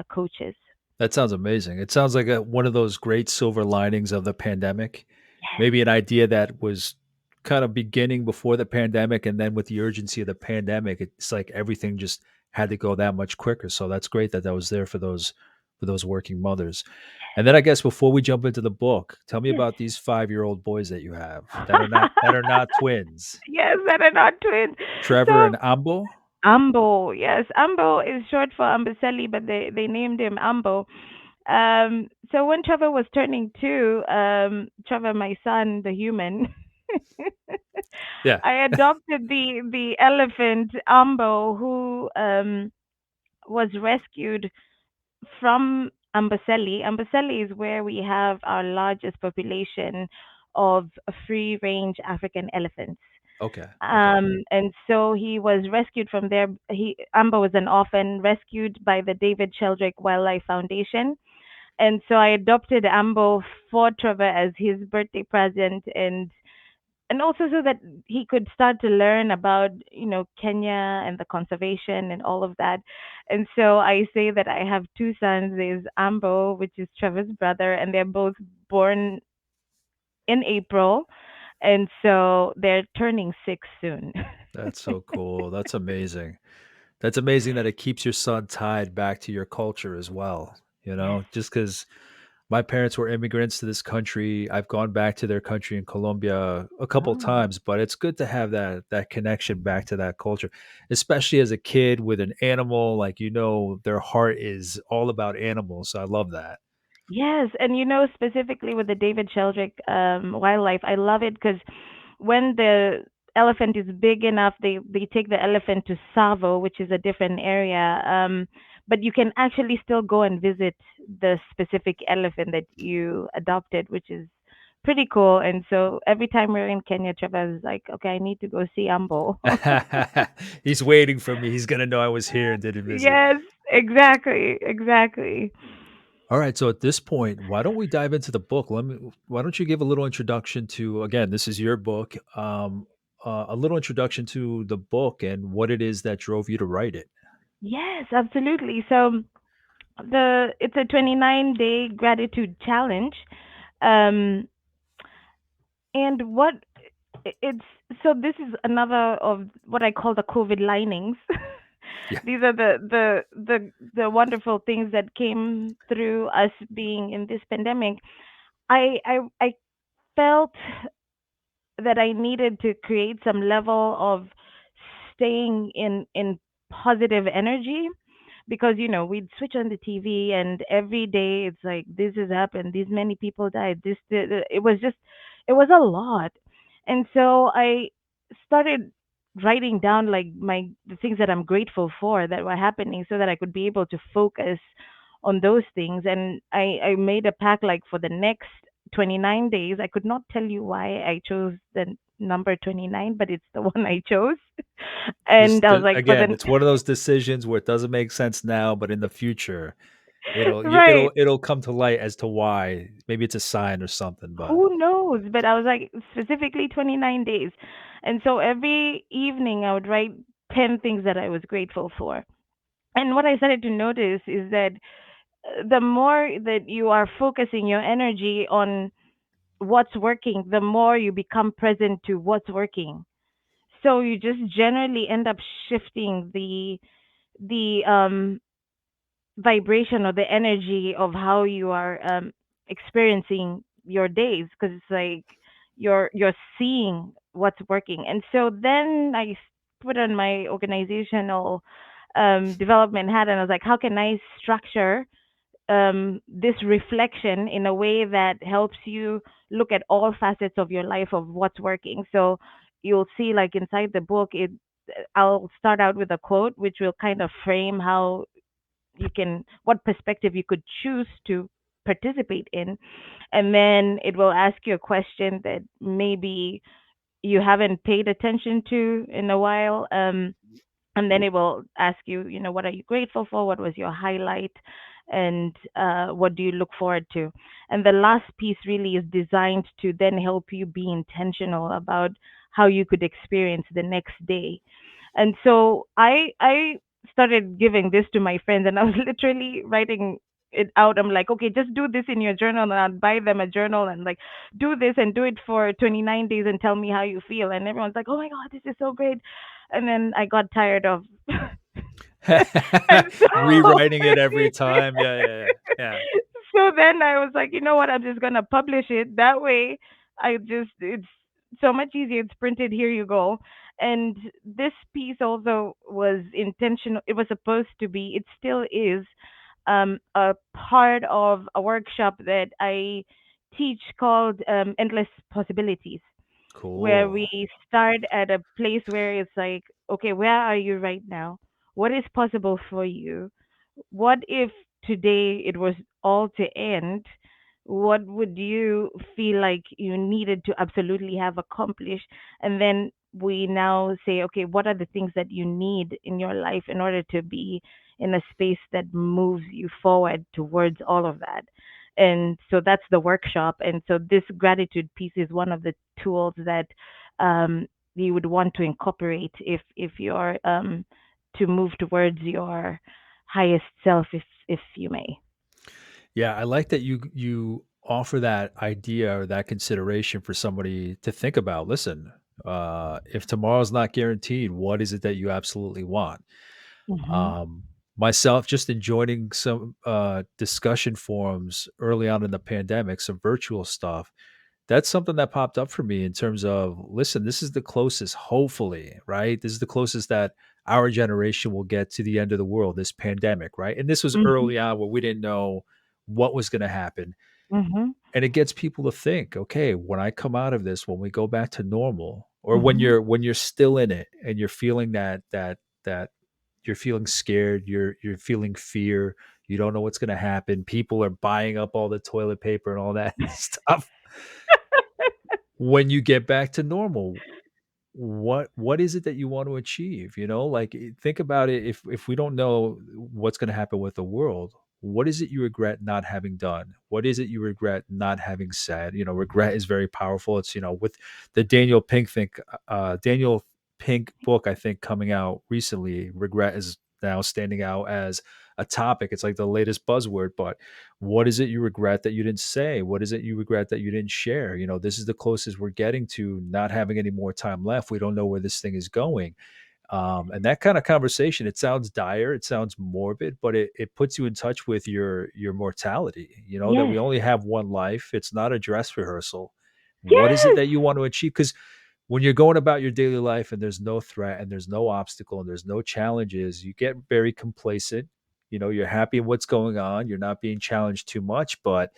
Speaker 2: coaches.
Speaker 1: That sounds amazing. It sounds like one of those great silver linings of the pandemic.
Speaker 2: Yes,
Speaker 1: Maybe an idea that was kind of beginning before the pandemic, and then with the urgency of the pandemic, it's like everything just had to go that much quicker. So that's great that that was there for those working mothers. And then I guess before we jump into the book, tell me
Speaker 2: yes.
Speaker 1: about these 5-year-old boys that you have that are not twins.
Speaker 2: Yes, that are not twins.
Speaker 1: Trevor
Speaker 2: So
Speaker 1: and Ambo.
Speaker 2: Ambo, yes, Ambo is short for Amboseli, but they named him Ambo. So when Trevor was turning two, Trevor, my son, the human,
Speaker 1: Yeah.
Speaker 2: I adopted the elephant Ambo, who was rescued from Amboseli. Amboseli is where we have our largest population of free range African elephants.
Speaker 1: Okay. Okay.
Speaker 2: And so he was rescued from there. Amber was an orphan rescued by the David Sheldrick Wildlife Foundation. And so I adopted Ambo for Trevor as his birthday present, and also so that he could start to learn about Kenya and the conservation and all of that. And so I say that I have two sons. There's Ambo, which is Trevor's brother, and they're both born in April, and so they're turning 6 soon.
Speaker 1: That's so cool. That's amazing. That's amazing that it keeps your son tied back to your culture as well. You
Speaker 2: Yes.
Speaker 1: know, just because my parents were immigrants to this country, I've gone back to their country in Colombia a couple
Speaker 2: Oh.
Speaker 1: times, but it's good to have that connection back to that culture, especially as a kid with an animal. Like, their heart is all about animals. So I love that.
Speaker 2: Yes, and specifically with the David Sheldrick wildlife, I love it because when the elephant is big enough, they take the elephant to Savo, which is a different area. But you can actually still go and visit the specific elephant that you adopted, which is pretty cool. And so every time we're in Kenya, Trevor is like, "Okay, I need to go see Ambo."
Speaker 1: He's waiting for me. He's gonna know I was here and did a visit.
Speaker 2: Yes, exactly, exactly.
Speaker 1: All right. So at this point, why don't we dive into the book? Why don't you give a little introduction to, again, this is your book, a little introduction to the book and what it is that drove you to write it.
Speaker 2: Yes, absolutely. So it's a 29-day gratitude challenge, um, and it's so this is another of what I call the COVID linings.
Speaker 1: Yeah.
Speaker 2: These are the wonderful things that came through us being in this pandemic. I felt that I needed to create some level of staying in positive energy, because we'd switch on the TV and every day it's like this has happened, these many people died, it was just, it was a lot. And so I started writing down like the things that I'm grateful for that were happening, so that I could be able to focus on those things. And I made a pact, like for the next 29 days. I could not tell you why I chose the number 29, but it's the one I chose. And I was like, for
Speaker 1: Again,
Speaker 2: the
Speaker 1: it's one of those decisions where it doesn't make sense now, but in the future,
Speaker 2: right,
Speaker 1: it'll come to light as to why. Maybe it's a sign or something, but
Speaker 2: who knows? But I was like, specifically 29 days. And so every evening I would write 10 things that I was grateful for. And what I started to notice is that the more that you are focusing your energy on what's working, the more you become present to what's working. So you just generally end up shifting the vibration or the energy of how you are experiencing your days, because it's like you're seeing what's working. And so then put on my organizational development hat, and I was like, how can I structure this reflection in a way that helps you look at all facets of your life of what's working. So you'll see, like inside the book, I'll start out with a quote, which will kind of frame how what perspective you could choose to participate in. And then it will ask you a question that maybe you haven't paid attention to in a while. And then it will ask you, what are you grateful for? What was your highlight? And what do you look forward to? And the last piece really is designed to then help you be intentional about how you could experience the next day. And so I started giving this to my friends, and I was literally writing it out. I'm like, okay, just do this in your journal, and I'd buy them a journal and like do this and do it for 29 days and tell me how you feel. And everyone's like, oh my god, this is so great. And then I got tired of and so
Speaker 1: rewriting it every time. Yeah, yeah, yeah.
Speaker 2: so then I was like, you know what? I'm just gonna publish it. That way, it's so much easier. It's printed. Here you go. And this piece also was intentional. It was supposed to be. It still is a part of a workshop that I teach called Endless Possibilities, where we
Speaker 1: Cool.
Speaker 2: start at a place where it's like, okay, where are you right now? What is possible for you? What if today it was all to end? What would you feel like you needed to absolutely have accomplished? And then we now say, okay, what are the things that you need in your life in order to be in a space that moves you forward towards all of that? And so that's the workshop. And so this gratitude piece is one of the tools that um, you would want to incorporate if you're to move towards your highest self, if you may.
Speaker 1: Yeah, I like that you offer that idea or that consideration for somebody to think about. Listen, if tomorrow's not guaranteed, what is it that you absolutely want?
Speaker 2: Mhm.
Speaker 1: Um, Myself, just in joining some discussion forums early on in the pandemic, some virtual stuff. That's something that popped up for me in terms of, listen, this is the closest, hopefully, right? This is the closest that our generation will get to the end of the world, this pandemic, right? And this was
Speaker 2: Mhm.
Speaker 1: early on where we didn't know what was going to happen.
Speaker 2: Mhm.
Speaker 1: And it gets people to think, okay, when I come out of this, when we go back to normal, or
Speaker 2: Mhm.
Speaker 1: when you're still in it and you're feeling that you're feeling scared, you're feeling fear, you don't know what's going to happen. People are buying up all the toilet paper and all that stuff. When you get back to normal, what is it that you want to achieve, like, think about it. If we don't know what's going to happen with the world, what is it you regret not having done? What is it you regret not having said? Regret is very powerful. It's, with the Daniel Pink book, I think, coming out recently, regret is now standing out as a topic. It's like the latest buzzword. But what is it you regret that you didn't say? What is it you regret that you didn't share? This is the closest we're getting to not having any more time left. We don't know where this thing is going. And that kind of conversation, it sounds dire, it sounds morbid, but it puts you in touch with your mortality, you know, that
Speaker 2: Yes.
Speaker 1: we only have one life. It's not a dress rehearsal. What is it
Speaker 2: Yes.
Speaker 1: that you want to achieve? Because when you're going about your daily life and there's no threat and there's no obstacle and there's no challenges, you get very complacent. You know, you're happy in what's going on. You're not being challenged too much. But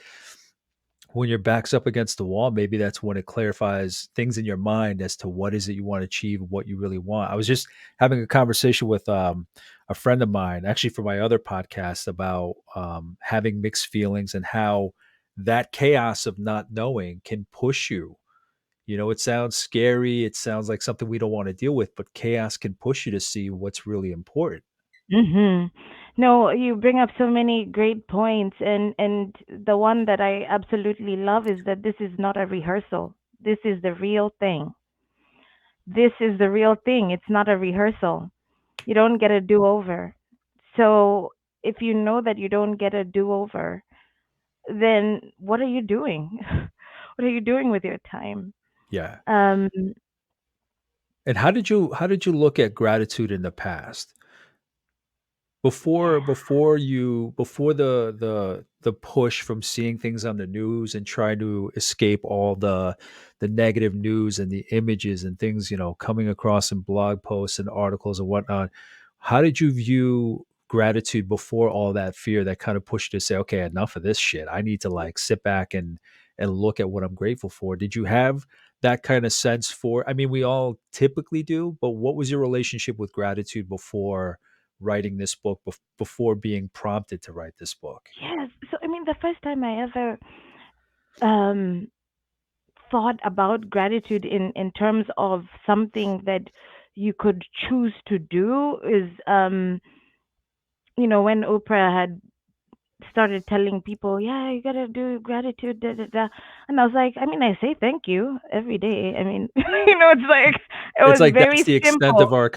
Speaker 1: when your back's up against the wall, maybe that's when it clarifies things in your mind as to what is it you want to achieve, what you really want. I was just having a conversation with a friend of mine, actually for my other podcast, about having mixed feelings and how that chaos of not knowing can push you. You know, it sounds scary. It sounds like something we don't want to deal with, but chaos can push you to see what's really important.
Speaker 2: Mhm. No, you bring up so many great points, and the one that I absolutely love is that this is not a rehearsal. This is the real thing. This is the real thing. It's not a rehearsal. You don't get a do-over. So, if you know that you don't get a do-over, then what are you doing? What are you doing with your time?
Speaker 1: Yeah.
Speaker 2: Um,
Speaker 1: And how did you look at gratitude in the past? Before the push from seeing things on the news and trying to escape all the negative news and the images and things, you know, coming across in blog posts and articles and whatnot, how did you view gratitude before all that fear that kind of pushed you to say, okay, enough of this shit, I need to like sit back and look at what I'm grateful for? Did you have that kind of sense for, I mean, we all typically do, but what was your relationship with gratitude before writing this book, before being prompted to write this book?
Speaker 2: yes. So, I mean, the first time I ever um, thought about gratitude in terms of something that you could choose to do is when Oprah had started telling people, yeah, you gotta do gratitude, da da da. And I was like, I mean, I say thank you every day. I mean, it's like it
Speaker 1: It's
Speaker 2: was
Speaker 1: like that's
Speaker 2: very
Speaker 1: the extent
Speaker 2: simple.
Speaker 1: of our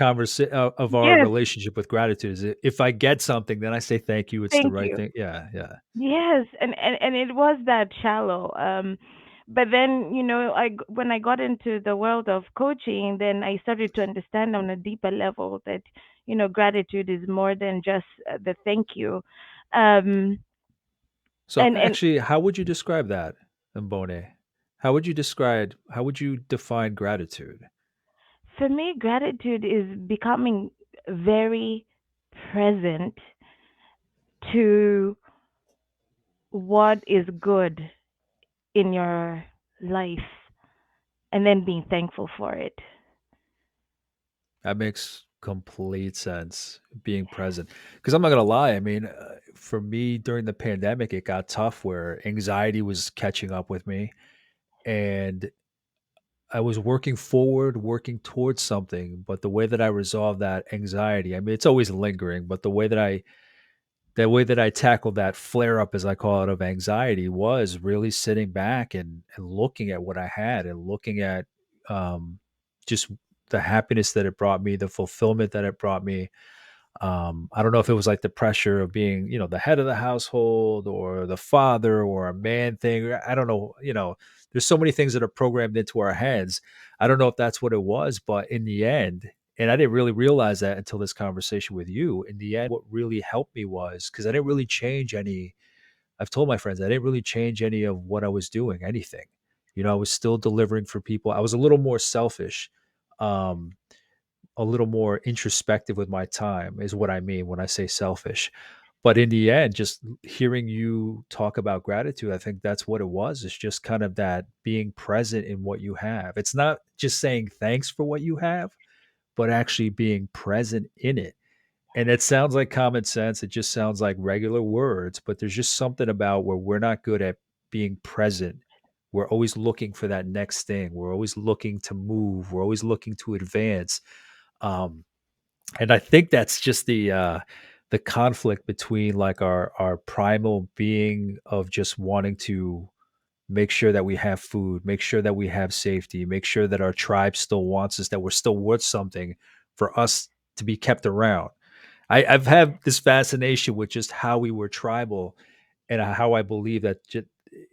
Speaker 1: of our
Speaker 2: Yes,
Speaker 1: relationship with gratitude. Is if I get something, then I say thank you. It's the
Speaker 2: thank
Speaker 1: right
Speaker 2: you.
Speaker 1: thing. Yeah, yeah.
Speaker 2: Yes, and it was that shallow. But then when I got into the world of coaching, then I started to understand on a deeper level that gratitude is more than just the thank you. Um,
Speaker 1: So
Speaker 2: and
Speaker 1: actually, how would you describe that, Mbone? How would you define gratitude?
Speaker 2: for me, gratitude is becoming very present to what is good in your life and then being thankful for it.
Speaker 1: That makes complete sense, being present. Because I'm not gonna lie, I mean, for me during the pandemic, it got tough where anxiety was catching up with me, and I was working forward, working towards something, but the way that I resolved that anxiety, I mean, it's always lingering, but the way that I tackled that flare up, as I call it, of anxiety was really sitting back and looking at what I had and looking at um, just the happiness that it brought me, the fulfillment that it brought me. I don't know if it was like the pressure of being, you know, the head of the household or the father or a man thing. I don't know. You know, there's so many things that are programmed into our heads. I don't know if that's what it was, but in the end, and I didn't really realize that until this conversation with you. In the end, what really helped me was because I didn't really change any. I've told my friends I didn't really change any of what I was doing, anything. You know, I was still delivering for people. I was a little more selfish. Um, a little more introspective with my time is what I mean when I say selfish. But in the end, just hearing you talk about gratitude, I think that's what it was. It's just kind of that being present in what you have. It's not just saying thanks for what you have, but actually being present in it. And it sounds like common sense. It just sounds like regular words, but there's just something about where we're not good at being present. We're always looking for that next thing. We're always looking to move. We're always looking to advance. Um, and I think that's just the conflict between like our primal being of just wanting to make sure that we have food, make sure that we have safety, make sure that our tribe still wants us, that we're still worth something for us to be kept around. I've had this fascination with just how we were tribal and how I believe that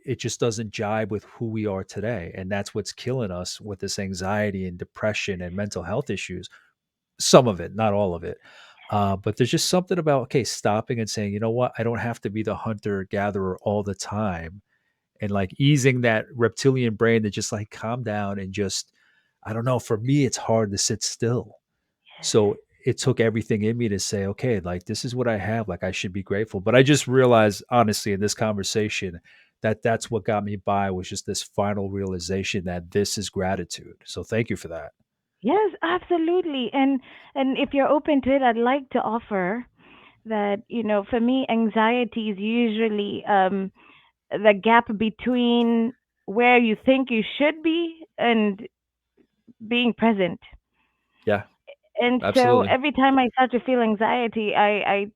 Speaker 1: it just doesn't jibe with who we are today. And that's what's killing us with this anxiety and depression and mental health issues. some of it, not all of it. But there's just something about, okay, stopping and saying, you know what, I don't have to be the hunter gatherer all the time, and like easing that reptilian brain to just like calm down and just, I don't know, for me, it's hard to sit still. So it took everything in me to say, okay, like this is what I have. Like I should be grateful. But I just realized, honestly, in this conversation, that that's what got me by was just this final realization that this is gratitude. So thank you for that.
Speaker 2: Yes, absolutely. And if you're open to it, I'd like to offer that, for me, anxiety is usually the gap between where you think you should be and being present.
Speaker 1: Yeah,
Speaker 2: And so
Speaker 1: absolutely.
Speaker 2: every time I start to feel anxiety, I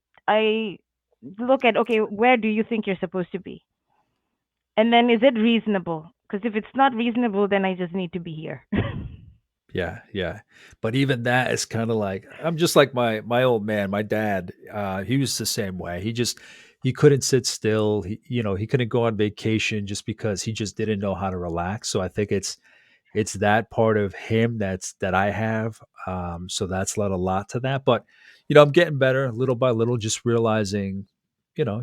Speaker 2: look at, okay, where do you think you're supposed to be? And then is it reasonable? Because if it's not reasonable, then I just need to be here.
Speaker 1: Yeah, yeah. But even that is kinda like, I'm just like my old man, my dad, he was the same way. He couldn't sit still. He couldn't go on vacation just because he just didn't know how to relax. So I think it's that part of him that I have, so that's led a lot to that, but, I'm getting better little by little, just realizing,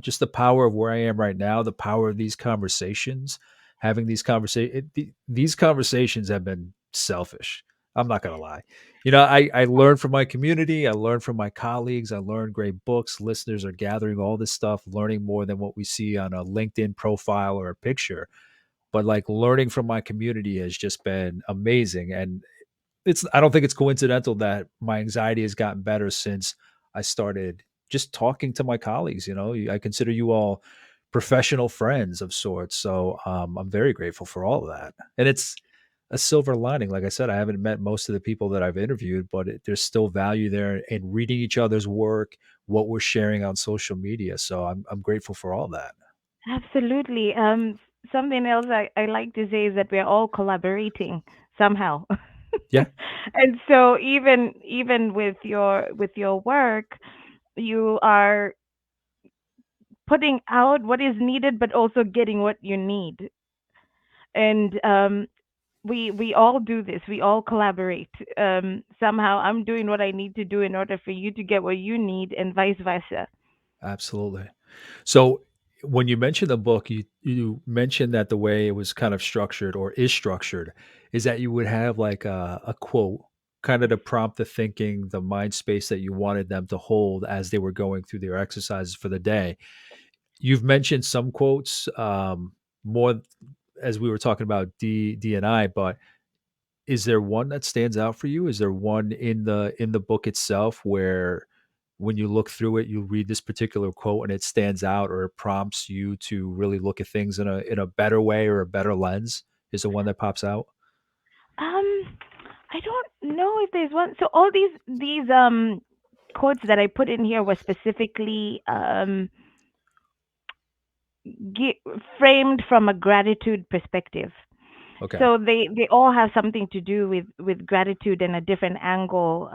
Speaker 1: just the power of where I am right now, the power of these conversations, having these conversations have been selfish. I'm not gonna lie. I learn from my community, I learn from my colleagues, I learn great books, listeners are gathering all this stuff, learning more than what we see on a LinkedIn profile or a picture, but like learning from my community has just been amazing. And I don't think it's coincidental that my anxiety has gotten better since I started just talking to my colleagues. I consider you all professional friends of sorts. So I'm very grateful for all of that. And it's a silver lining. Like I said, I haven't met most of the people that I've interviewed, but there's still value there in reading each other's work, what we're sharing on social media. So I'm grateful for all that.
Speaker 2: Absolutely. Something else I like to say is that we're all collaborating somehow.
Speaker 1: Yeah,
Speaker 2: And so even with your work, you are putting out what is needed, but also getting what you need. And we all do this. We all collaborate. Somehow, I'm doing what I need to do in order for you to get what you need, and vice versa.
Speaker 1: absolutely. So when you mentioned the book, you mentioned that the way it was kind of structured or is structured is that you would have like a quote kind of to prompt the thinking, the mind space that you wanted them to hold as they were going through their exercises for the day. You've mentioned some quotes more as we were talking about D and I, but is there one that stands out for you? Is there one in the book itself where when you look through it, you read this particular quote and it stands out or it prompts you to really look at things in a better way or a better lens? Is there one that pops out?
Speaker 2: Um, I don't know if there's one. So all these quotes that I put in here were specifically ge- framed from a gratitude perspective.
Speaker 1: Okay.
Speaker 2: So they all have something to do with gratitude and a different angle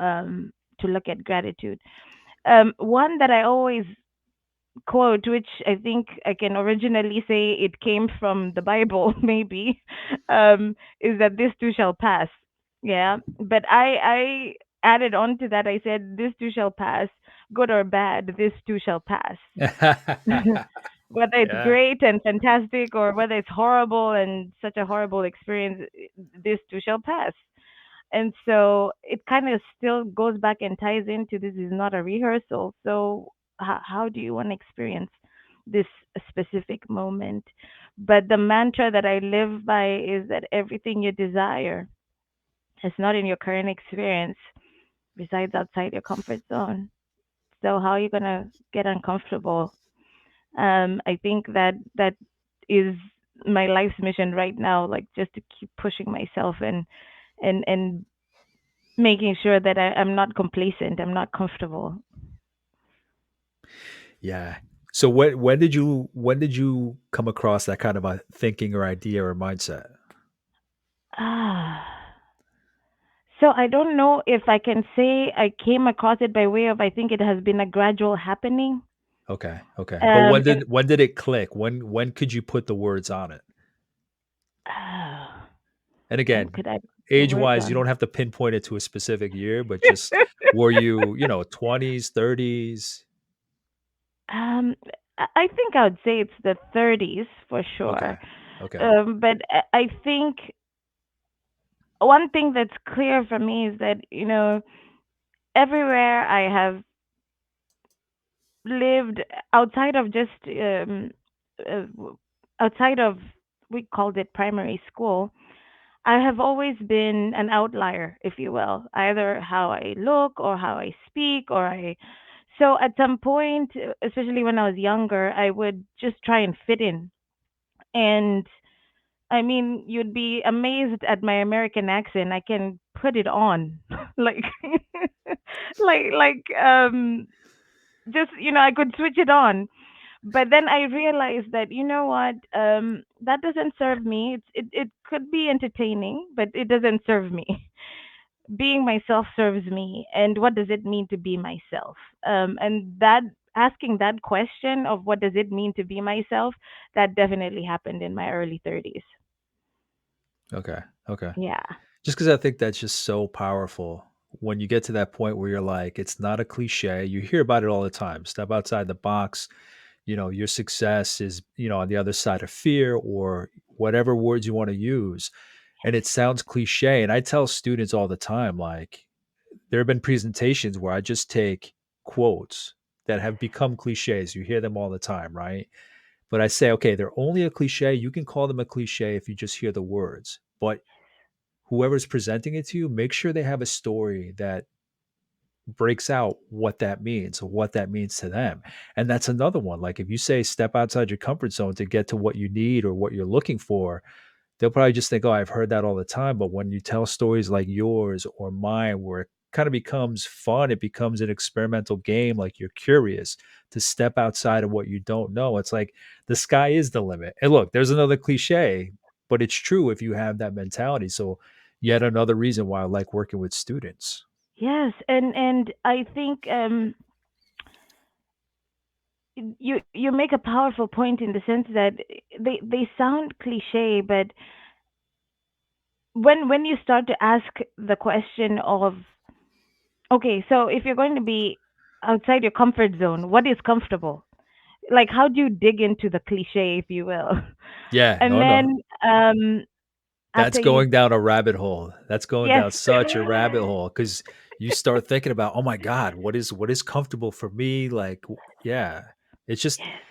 Speaker 2: to look at gratitude. One that I always quote, which I think I can originally say it came from the Bible, maybe, is that this too shall pass. Yeah, but I added on to that. I said this too shall pass, good or bad. This too shall pass. Whether it's
Speaker 1: Yeah,
Speaker 2: great and fantastic or whether it's horrible and such a horrible experience, this too shall pass. And so it kind of still goes back and ties into this is not a rehearsal. So how do you want to experience this specific moment? But the mantra that I live by is that everything you desire is not in your current experience, resides outside your comfort zone. So how are you gonna get uncomfortable? I think that is my life's mission right now, like just to keep pushing myself and making sure that I'm not complacent, I'm not comfortable.
Speaker 1: yeah. So when did you come across that kind of a thinking or idea or mindset?
Speaker 2: Ah. So I don't know if I can say I came across it by way of I think it has been a gradual happening.
Speaker 1: Okay, okay. But when
Speaker 2: And
Speaker 1: did when did it click? When could you put the words on it?
Speaker 2: ah,
Speaker 1: And
Speaker 2: when
Speaker 1: again,
Speaker 2: could I? to work
Speaker 1: age-wise, you
Speaker 2: on.
Speaker 1: don't have to pinpoint it to a specific year, but just were you, 20s, 30s?
Speaker 2: Um, I think I would say it's the 30s for
Speaker 1: Okay.
Speaker 2: sure.
Speaker 1: Okay.
Speaker 2: But I think one thing that's clear for me is that, everywhere I have lived outside of just outside of, we called it primary school, I have always been an outlier, if you will, either how I look or how I speak or I. So at some point, especially when I was younger, I would just try and fit in. And I mean, you'd be amazed at my American accent. I can put it on, like, like, just I could switch it on. But then I realized that what, that doesn't serve me. It could be entertaining, but it doesn't serve me. Being myself serves me, and what does it mean to be myself? And that asking that question of what does it mean to be myself, that definitely happened in my early 30s.
Speaker 1: Okay. Okay.
Speaker 2: Yeah.
Speaker 1: Just because I think that's just so powerful when you get to that point where you're like, it's not a cliche. You hear about it all the time. Step outside the box. Your success is, on the other side of fear or whatever words you want to use. And it sounds cliche. And I tell students all the time, like, there have been presentations where I just take quotes that have become cliches. You hear them all the time, right? But I say, okay, they're only a cliche. You can call them a cliche if you just hear the words. But whoever's presenting it to you, make sure they have a story that breaks out what that means or what that means to them. And that's another one. Like if you say step outside your comfort zone to get to what you need or what you're looking for, they'll probably just think, oh, I've heard that all the time. But when you tell stories like yours or mine, where it kind of becomes fun, it becomes an experimental game, like you're curious to step outside of what you don't know. It's like the sky is the limit. And look, there's another cliche, but it's true if you have that mentality. So, yet another reason why I like working with students.
Speaker 2: Yes, and I think you make a powerful point in the sense that they sound cliche, but when you start to ask the question of, okay, so if you're going to be outside your comfort zone, what is comfortable? Like, how do you dig into the cliche, if you will?
Speaker 1: Yeah,
Speaker 2: And
Speaker 1: no, no.
Speaker 2: then
Speaker 1: That's
Speaker 2: after you,
Speaker 1: going down a rabbit hole. That's going
Speaker 2: yes,
Speaker 1: down such a rabbit hole because you start thinking about, "Oh my god, what is comfortable for me?" Like, yeah. It's just
Speaker 2: yes,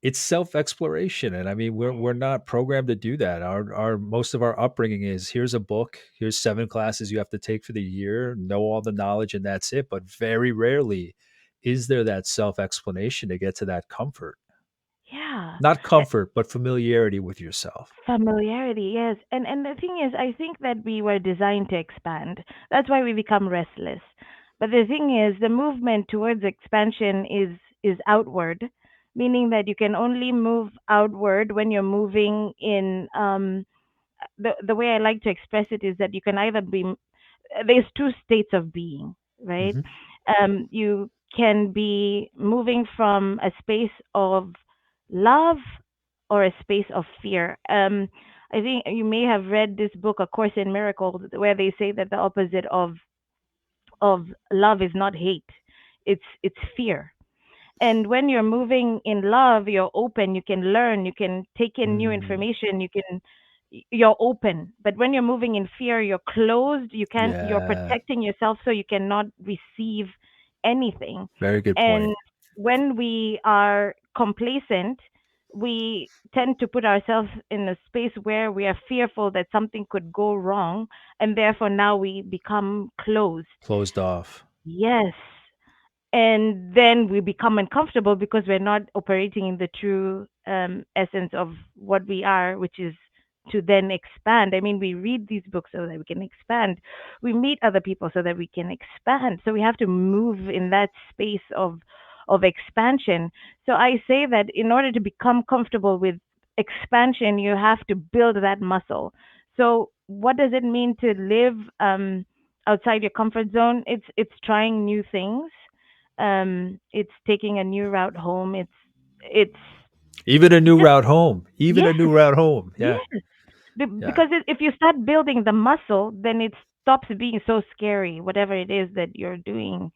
Speaker 1: it's self-exploration, and I mean, we're not programmed to do that. Our most of our upbringing is, "Here's a book, here's 7 classes you have to take for the year, know all the knowledge, and that's it," but very rarely is there that self-explanation to get to that comfort.
Speaker 2: yeah.
Speaker 1: Not comfort, but familiarity with yourself.
Speaker 2: Familiarity, yes. And the thing is, I think that we were designed to expand. That's why we become restless. But the thing is, the movement towards expansion is outward, meaning that you can only move outward when you're moving in the way I like to express it is that you can either be, there's two states of being, right?
Speaker 1: Mhm.
Speaker 2: You can be moving from a space of love or a space of fear. I think you may have read this book, A Course in Miracles, where they say that the opposite of love is not hate; it's fear. And when you're moving in love, you're open, you can learn, you can take in new
Speaker 1: Mm,
Speaker 2: information, you're open. But when you're moving in fear, you're closed, you're
Speaker 1: yeah.
Speaker 2: protecting yourself so you cannot receive anything.
Speaker 1: Very good point.
Speaker 2: And when we are complacent, we tend to put ourselves in a space where we are fearful that something could go wrong, and therefore now we become closed.
Speaker 1: Closed off.
Speaker 2: Yes, and then we become uncomfortable because we're not operating in the true essence of what we are, which is to then expand. I mean, we read these books so that we can expand. We meet other people so that we can expand. So we have to move in that space of expansion. So I say that in order to become comfortable with expansion, you have to build that muscle. So what does it mean to live outside your comfort zone? It's trying new things, it's taking a new route home. It's
Speaker 1: Even a new
Speaker 2: just
Speaker 1: route home. Even a
Speaker 2: yes,
Speaker 1: new route home. Yeah.
Speaker 2: yes.
Speaker 1: Yeah.
Speaker 2: Because if you start building the muscle, then it stops being so scary. Whatever it is that you're doing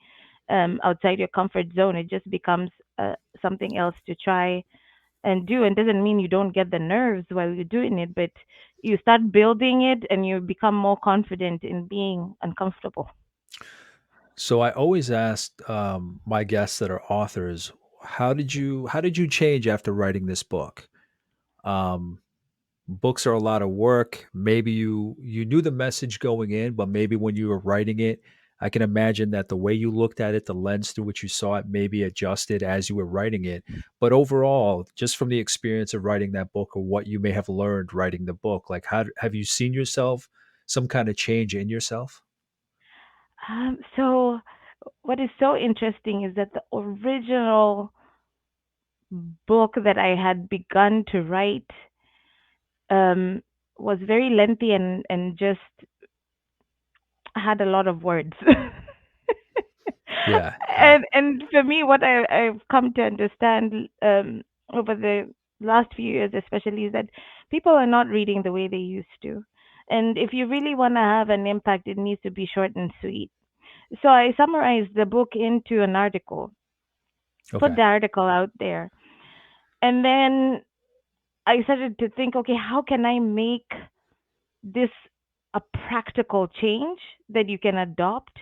Speaker 2: outside your comfort zone, it just becomes something else to try and do. And doesn't mean you don't get the nerves while you're doing it, but you start building it and you become more confident in being uncomfortable.
Speaker 1: So I always ask my guests that are authors, how did you change after writing this book? Um, Books are a lot of work. Maybe you knew the message going in, but maybe when you were writing it, I can imagine that the way you looked at it, the lens through which you saw it, maybe adjusted as you were writing it. But overall, just from the experience of writing that book or what you may have learned writing the book, like how have you seen yourself some kind of change in yourself?
Speaker 2: So what is so interesting is that the original book that I had begun to write um, was very lengthy and just had a lot of words.
Speaker 1: Yeah, yeah.
Speaker 2: And for me, what I've come to understand over the last few years, especially, is that people are not reading the way they used to. And if you really want to have an impact, it needs to be short and sweet. So I summarized the book into an article, put
Speaker 1: Okay.
Speaker 2: the article out there, and then I started to think, okay, how can I make this a practical change that you can adopt?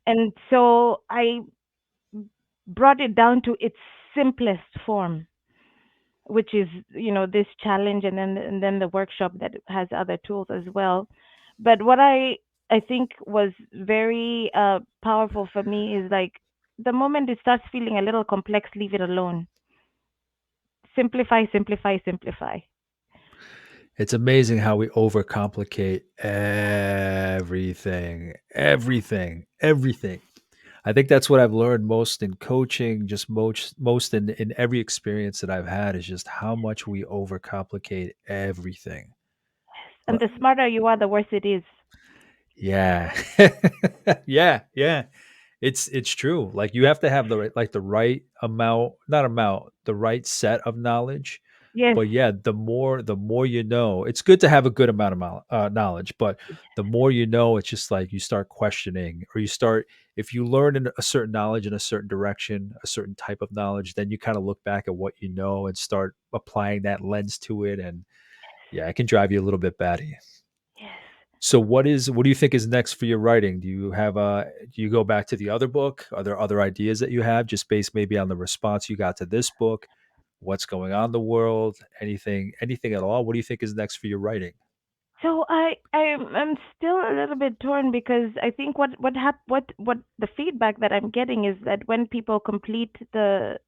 Speaker 2: And so I brought it down to its simplest form, which is, this challenge, and then the workshop that has other tools as well. But what I think was very powerful for me is like the moment it starts feeling a little complex, leave it alone. Simplify, simplify, simplify.
Speaker 1: It's amazing how we overcomplicate everything, everything, everything. I think that's what I've learned most in coaching, just most in every experience that I've had is just how much we overcomplicate everything.
Speaker 2: And
Speaker 1: But
Speaker 2: the smarter you are, the worse it is.
Speaker 1: yeah. Yeah, yeah. It's true. Like you have to have the right amount, not amount, the right set of knowledge.
Speaker 2: Yes,
Speaker 1: But yeah, the more you know, it's good to have a good amount of knowledge, but the more you know, it's just like you start questioning or you start if you learn in a certain knowledge in a certain direction, a certain type of knowledge, then you kind of look back at what you know and start applying that lens to it. And yeah, it can drive you a little bit batty.
Speaker 2: yes.
Speaker 1: So what do you think is next for your writing? Do you go back to the other book? Are there other ideas that you have just based maybe on the response you got to this book? What's going on in the world? Anything at all? What do you think is next for your writing?
Speaker 2: So I'm still a little bit torn because I think what the feedback that I'm getting is that when people complete the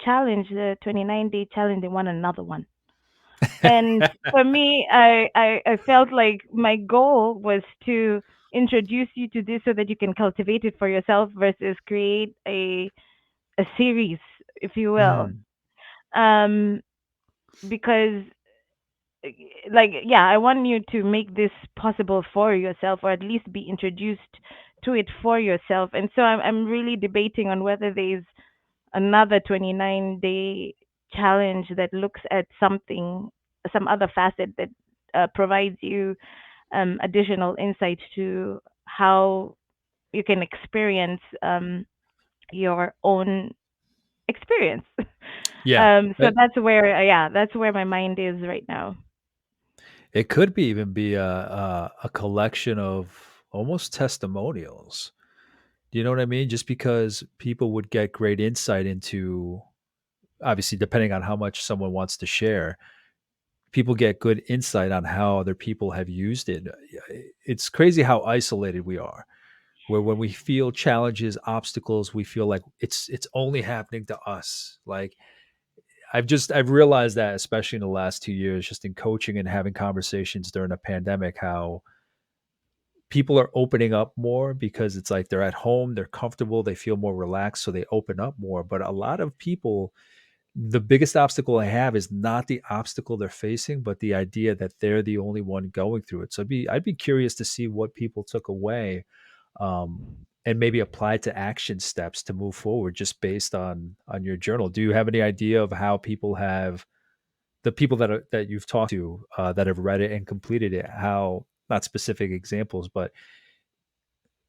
Speaker 2: challenge, the 29-day challenge, they want another one. And for me, I felt like my goal was to introduce you to this so that you can cultivate it for yourself versus create a series, if you will.
Speaker 1: Mm,
Speaker 2: Um, because like, yeah, I want you to make this possible for yourself, or at least be introduced to it for yourself. And so I'm really debating on whether there's another 29-day challenge that looks at some other facet that provides you additional insights to how you can experience your own experience.
Speaker 1: yeah.
Speaker 2: So that's where my mind is right now.
Speaker 1: It could be even be a collection of almost testimonials. Do you know what I mean? Just because people would get great insight into obviously depending on how much someone wants to share, people get good insight on how other people have used it. It's crazy how isolated we are. Where when we feel challenges, obstacles, we feel like it's only happening to us. Like I've realized that especially in the last 2 years just in coaching and having conversations during a pandemic how people are opening up more because it's like they're at home, they're comfortable, they feel more relaxed so they open up more. But a lot of people the biggest obstacle I have is not the obstacle they're facing, but the idea that they're the only one going through it. So I'd be curious to see what people took away, um, and maybe apply to action steps to move forward just based on your journal. Do you have any idea of how people have the people that you've talked to that have read it and completed it, how not specific examples, but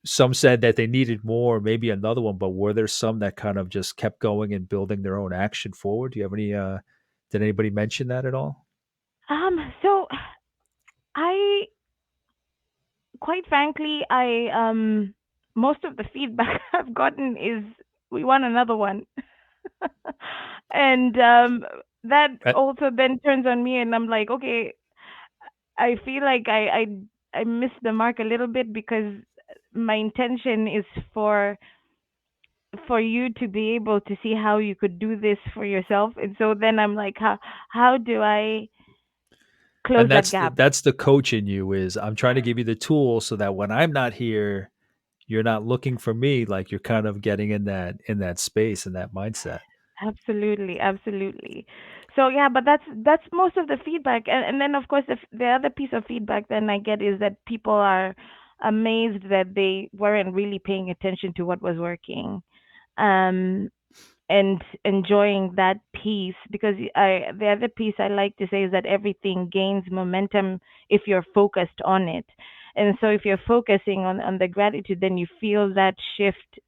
Speaker 1: some said that they needed more, maybe another one, but were there some that kind of just kept going and building their own action forward? Do you have any did anybody mention that at all?
Speaker 2: So I, quite frankly, I most of the feedback I've gotten is we want another one. And that
Speaker 1: Uh,
Speaker 2: also then turns on me, and I'm like, okay, I feel like I missed the mark a little bit, because my intention is for you to be able to see how you could do this for yourself. And so then I'm like, how do I close
Speaker 1: and
Speaker 2: that gap?
Speaker 1: that's the coach in you is I'm trying to give you the tools so that when I'm not here, you're not looking for me, like you're kind of getting in that space and that mindset.
Speaker 2: Absolutely, absolutely. So yeah, but that's most of the feedback, and then of course the other piece of feedback then I get is that people are amazed that they weren't really paying attention to what was working, um, and enjoying that piece, because the other piece I like to say is that everything gains momentum if you're focused on it, and so if you're focusing on the gratitude, then you feel that shift.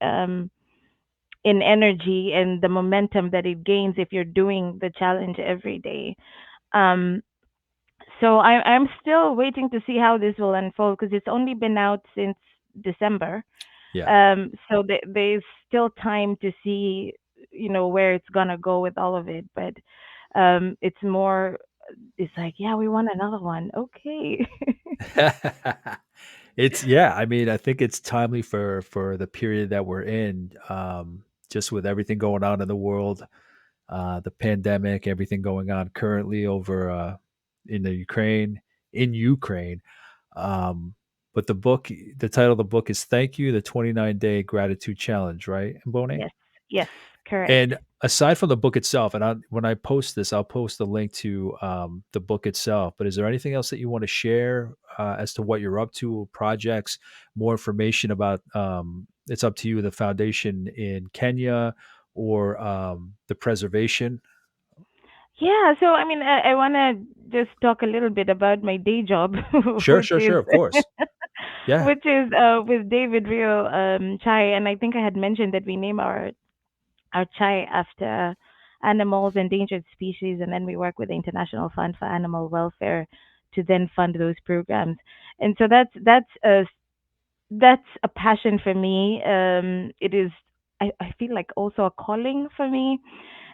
Speaker 2: In energy and the momentum that it gains if you're doing the challenge every day. Um, so I'm still waiting to see how this will unfold, because it's only been out since December.
Speaker 1: Yeah.
Speaker 2: So there's still time to see, where it's gonna go with all of it. But it's more, it's like, yeah, we want another one. Okay.
Speaker 1: It's yeah, I mean, I think it's timely for the period that we're in, just with everything going on in the world, the pandemic, everything going on currently over in the Ukraine. Um, but the title of the book is "Thank You: The 29-Day Gratitude Challenge," right, Mbone?
Speaker 2: Yes. Yes. Correct.
Speaker 1: And aside from the book itself, and when I post this, I'll post the link to the book itself. But is there anything else that you want to share as to what you're up to, projects, more information about? It's up to you. The foundation in Kenya or the preservation.
Speaker 2: Yeah, so I mean, I want to just talk a little bit about my day job,
Speaker 1: Sure,
Speaker 2: which
Speaker 1: sure,
Speaker 2: is
Speaker 1: sure. Of course. Yeah,
Speaker 2: with David Rio Chai, and I think I had mentioned that we name our chai after animals, endangered species, and then we work with the International Fund for Animal Welfare to then fund those programs. And so that's a passion for me. It is, I feel like, also a calling for me.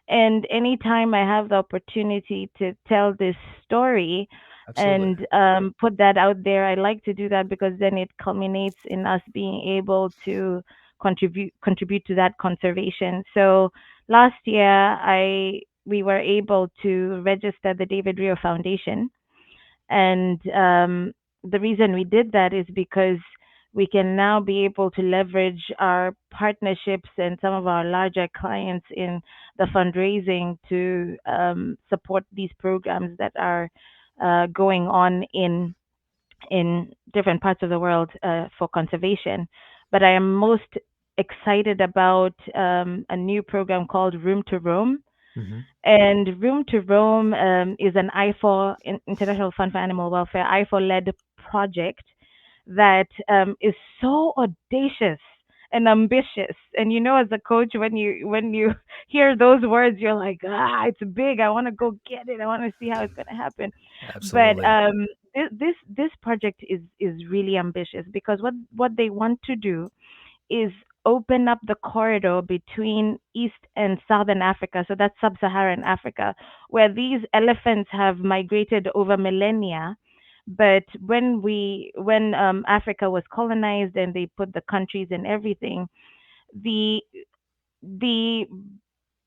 Speaker 2: And anytime I have the opportunity to tell this story
Speaker 1: absolutely.
Speaker 2: and put that out there, I like to do that, because then it culminates in us being able to contribute to that conservation. So last year, I we were able to register the David Rio Foundation, and the reason we did that is because we can now be able to leverage our partnerships and some of our larger clients in the fundraising to support these programs that are going on in different parts of the world for conservation. But I am most excited about a new program called Room to Roam,
Speaker 1: Hmm.
Speaker 2: and Room to Roam is an IFOR, International Fund for Animal Welfare, IFOR-led project that is so audacious and ambitious. And as a coach, when you hear those words, you're like, it's big. I want to go get it. I want to see how it's going to happen. But
Speaker 1: Absolutely.
Speaker 2: this project is really ambitious, because what they want to do is open up the corridor between East and Southern Africa, so that's sub-Saharan Africa, where these elephants have migrated over millennia. But when Africa was colonized and they put the countries and everything, the the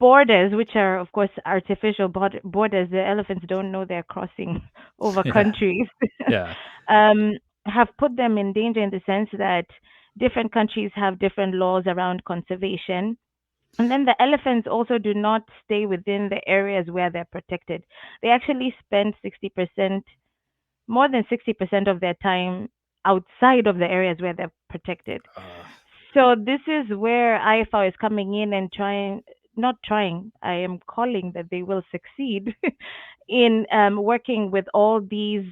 Speaker 2: borders, which are of course artificial borders, the elephants don't know they're crossing over
Speaker 1: Yeah,
Speaker 2: countries,
Speaker 1: yeah.
Speaker 2: um, have put them in danger, in the sense that different countries have different laws around conservation. And then the elephants also do not stay within the areas where they're protected. They actually spend 60%, more than 60% of their time outside of the areas where they're protected.
Speaker 1: Uh,
Speaker 2: So this is where IFR is coming in and trying. not trying, I am calling that they will succeed in working with all these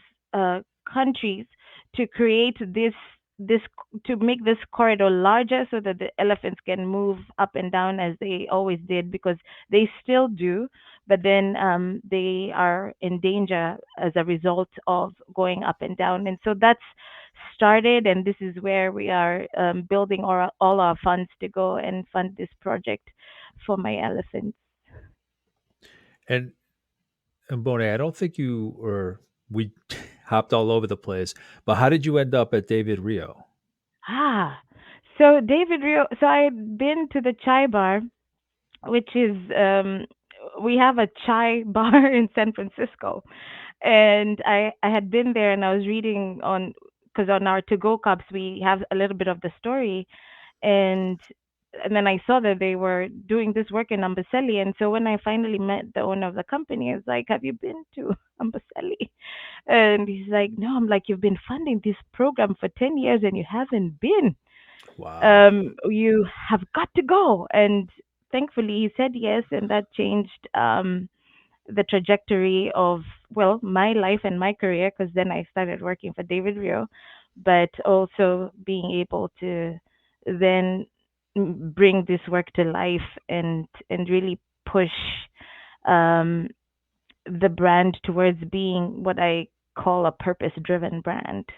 Speaker 2: countries to create this to make this corridor larger so that the elephants can move up and down as they always did, because they still do, but then they are in danger as a result of going up and down. And so that's started, and this is where we are building all our funds to go and fund this project for my elephants.
Speaker 1: And Mbone, I don't think you or we hopped all over the place, but how did you end up at David Rio?
Speaker 2: Ah, so David Rio. So I had been to the chai bar, which is we have a chai bar in San Francisco, and I had been there and I was reading on, because on our to go cups we have a little bit of the story, and then I saw that they were doing this work in Amboseli, and so when I finally met the owner of the company, I was like, "Have you been to Amboseli?" And he's like, "No." I'm like, "You've been funding this program for 10 years and you haven't been.
Speaker 1: Wow.
Speaker 2: You have got to go." And thankfully, he said yes, and that changed the trajectory of, well, my life and my career, because then I started working for David Rio, but also being able to then bring this work to life and really push um, the brand towards being what I call a purpose driven brand.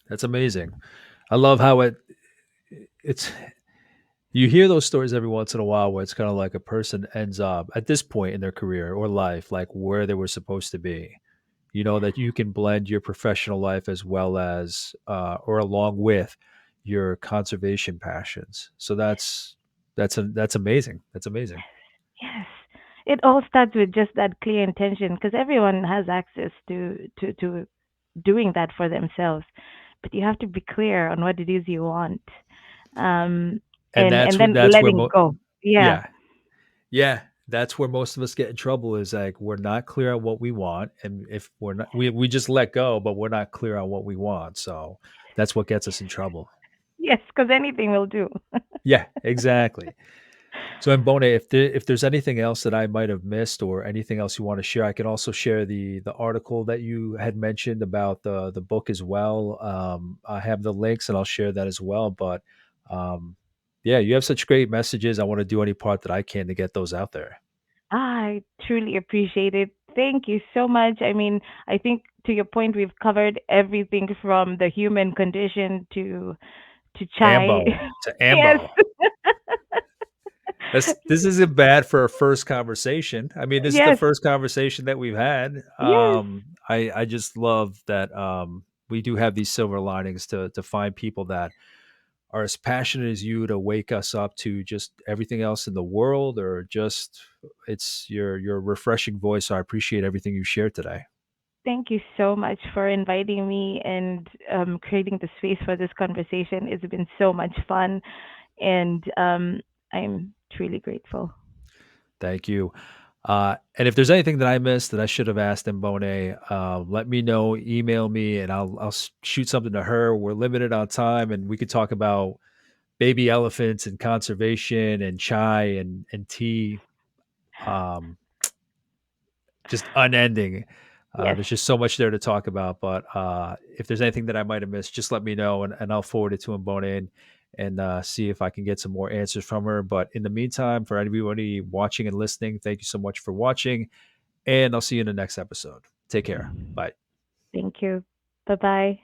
Speaker 1: That's amazing. I love how it's you hear those stories every once in a while where it's kind of like a person ends up at this point in their career or life like where they were supposed to be. You know that you can blend your professional life as well as or along with your conservation passions. So that's amazing. That's amazing.
Speaker 2: Yes. It all starts with just that clear intention, because everyone has access to doing that for themselves. But you have to be clear on what it is you want. Um
Speaker 1: And
Speaker 2: and then
Speaker 1: that's where
Speaker 2: letting go. Yeah.
Speaker 1: yeah. Yeah, that's where most of us get in trouble is like we're not clear on what we want, and if we're not, we just let go, but we're not clear on what we want. So that's what gets us in trouble.
Speaker 2: Yes, because anything will do.
Speaker 1: Yeah, exactly. So, Mbone, if there's anything else that I might have missed or anything else you want to share, I can also share the article that you had mentioned about the book as well. I have the links and I'll share that as well. But yeah, you have such great messages. I want to do any part that I can to get those out there.
Speaker 2: I truly appreciate it. Thank you so much. I mean, I think to your point, we've covered everything from the human condition to chai.
Speaker 1: Ambo to
Speaker 2: Yes.
Speaker 1: Ambo. This isn't bad for a first conversation. I mean, this is the
Speaker 2: Yes.
Speaker 1: first conversation that we've had.
Speaker 2: Yes.
Speaker 1: I just love that we do have these silver linings to find people that are as passionate as you to wake us up to just everything else in the world, or just it's your refreshing voice. So I appreciate everything you shared today.
Speaker 2: Thank you so much for inviting me and creating the space for this conversation. It's been so much fun, and I'm truly grateful.
Speaker 1: Thank you. And if there's anything that I missed that I should have asked Mbone, let me know. Email me, and I'll shoot something to her. We're limited on time, and we could talk about baby elephants and conservation and chai and tea. Um, just unending.
Speaker 2: Yes.
Speaker 1: There's just so much there to talk about. But if there's anything that I might have missed, just let me know, and I'll forward it to Mbone and see if I can get some more answers from her. But in the meantime, for everybody watching and listening, thank you so much for watching, and I'll see you in the next episode. Take care. Bye.
Speaker 2: Thank you. Bye bye.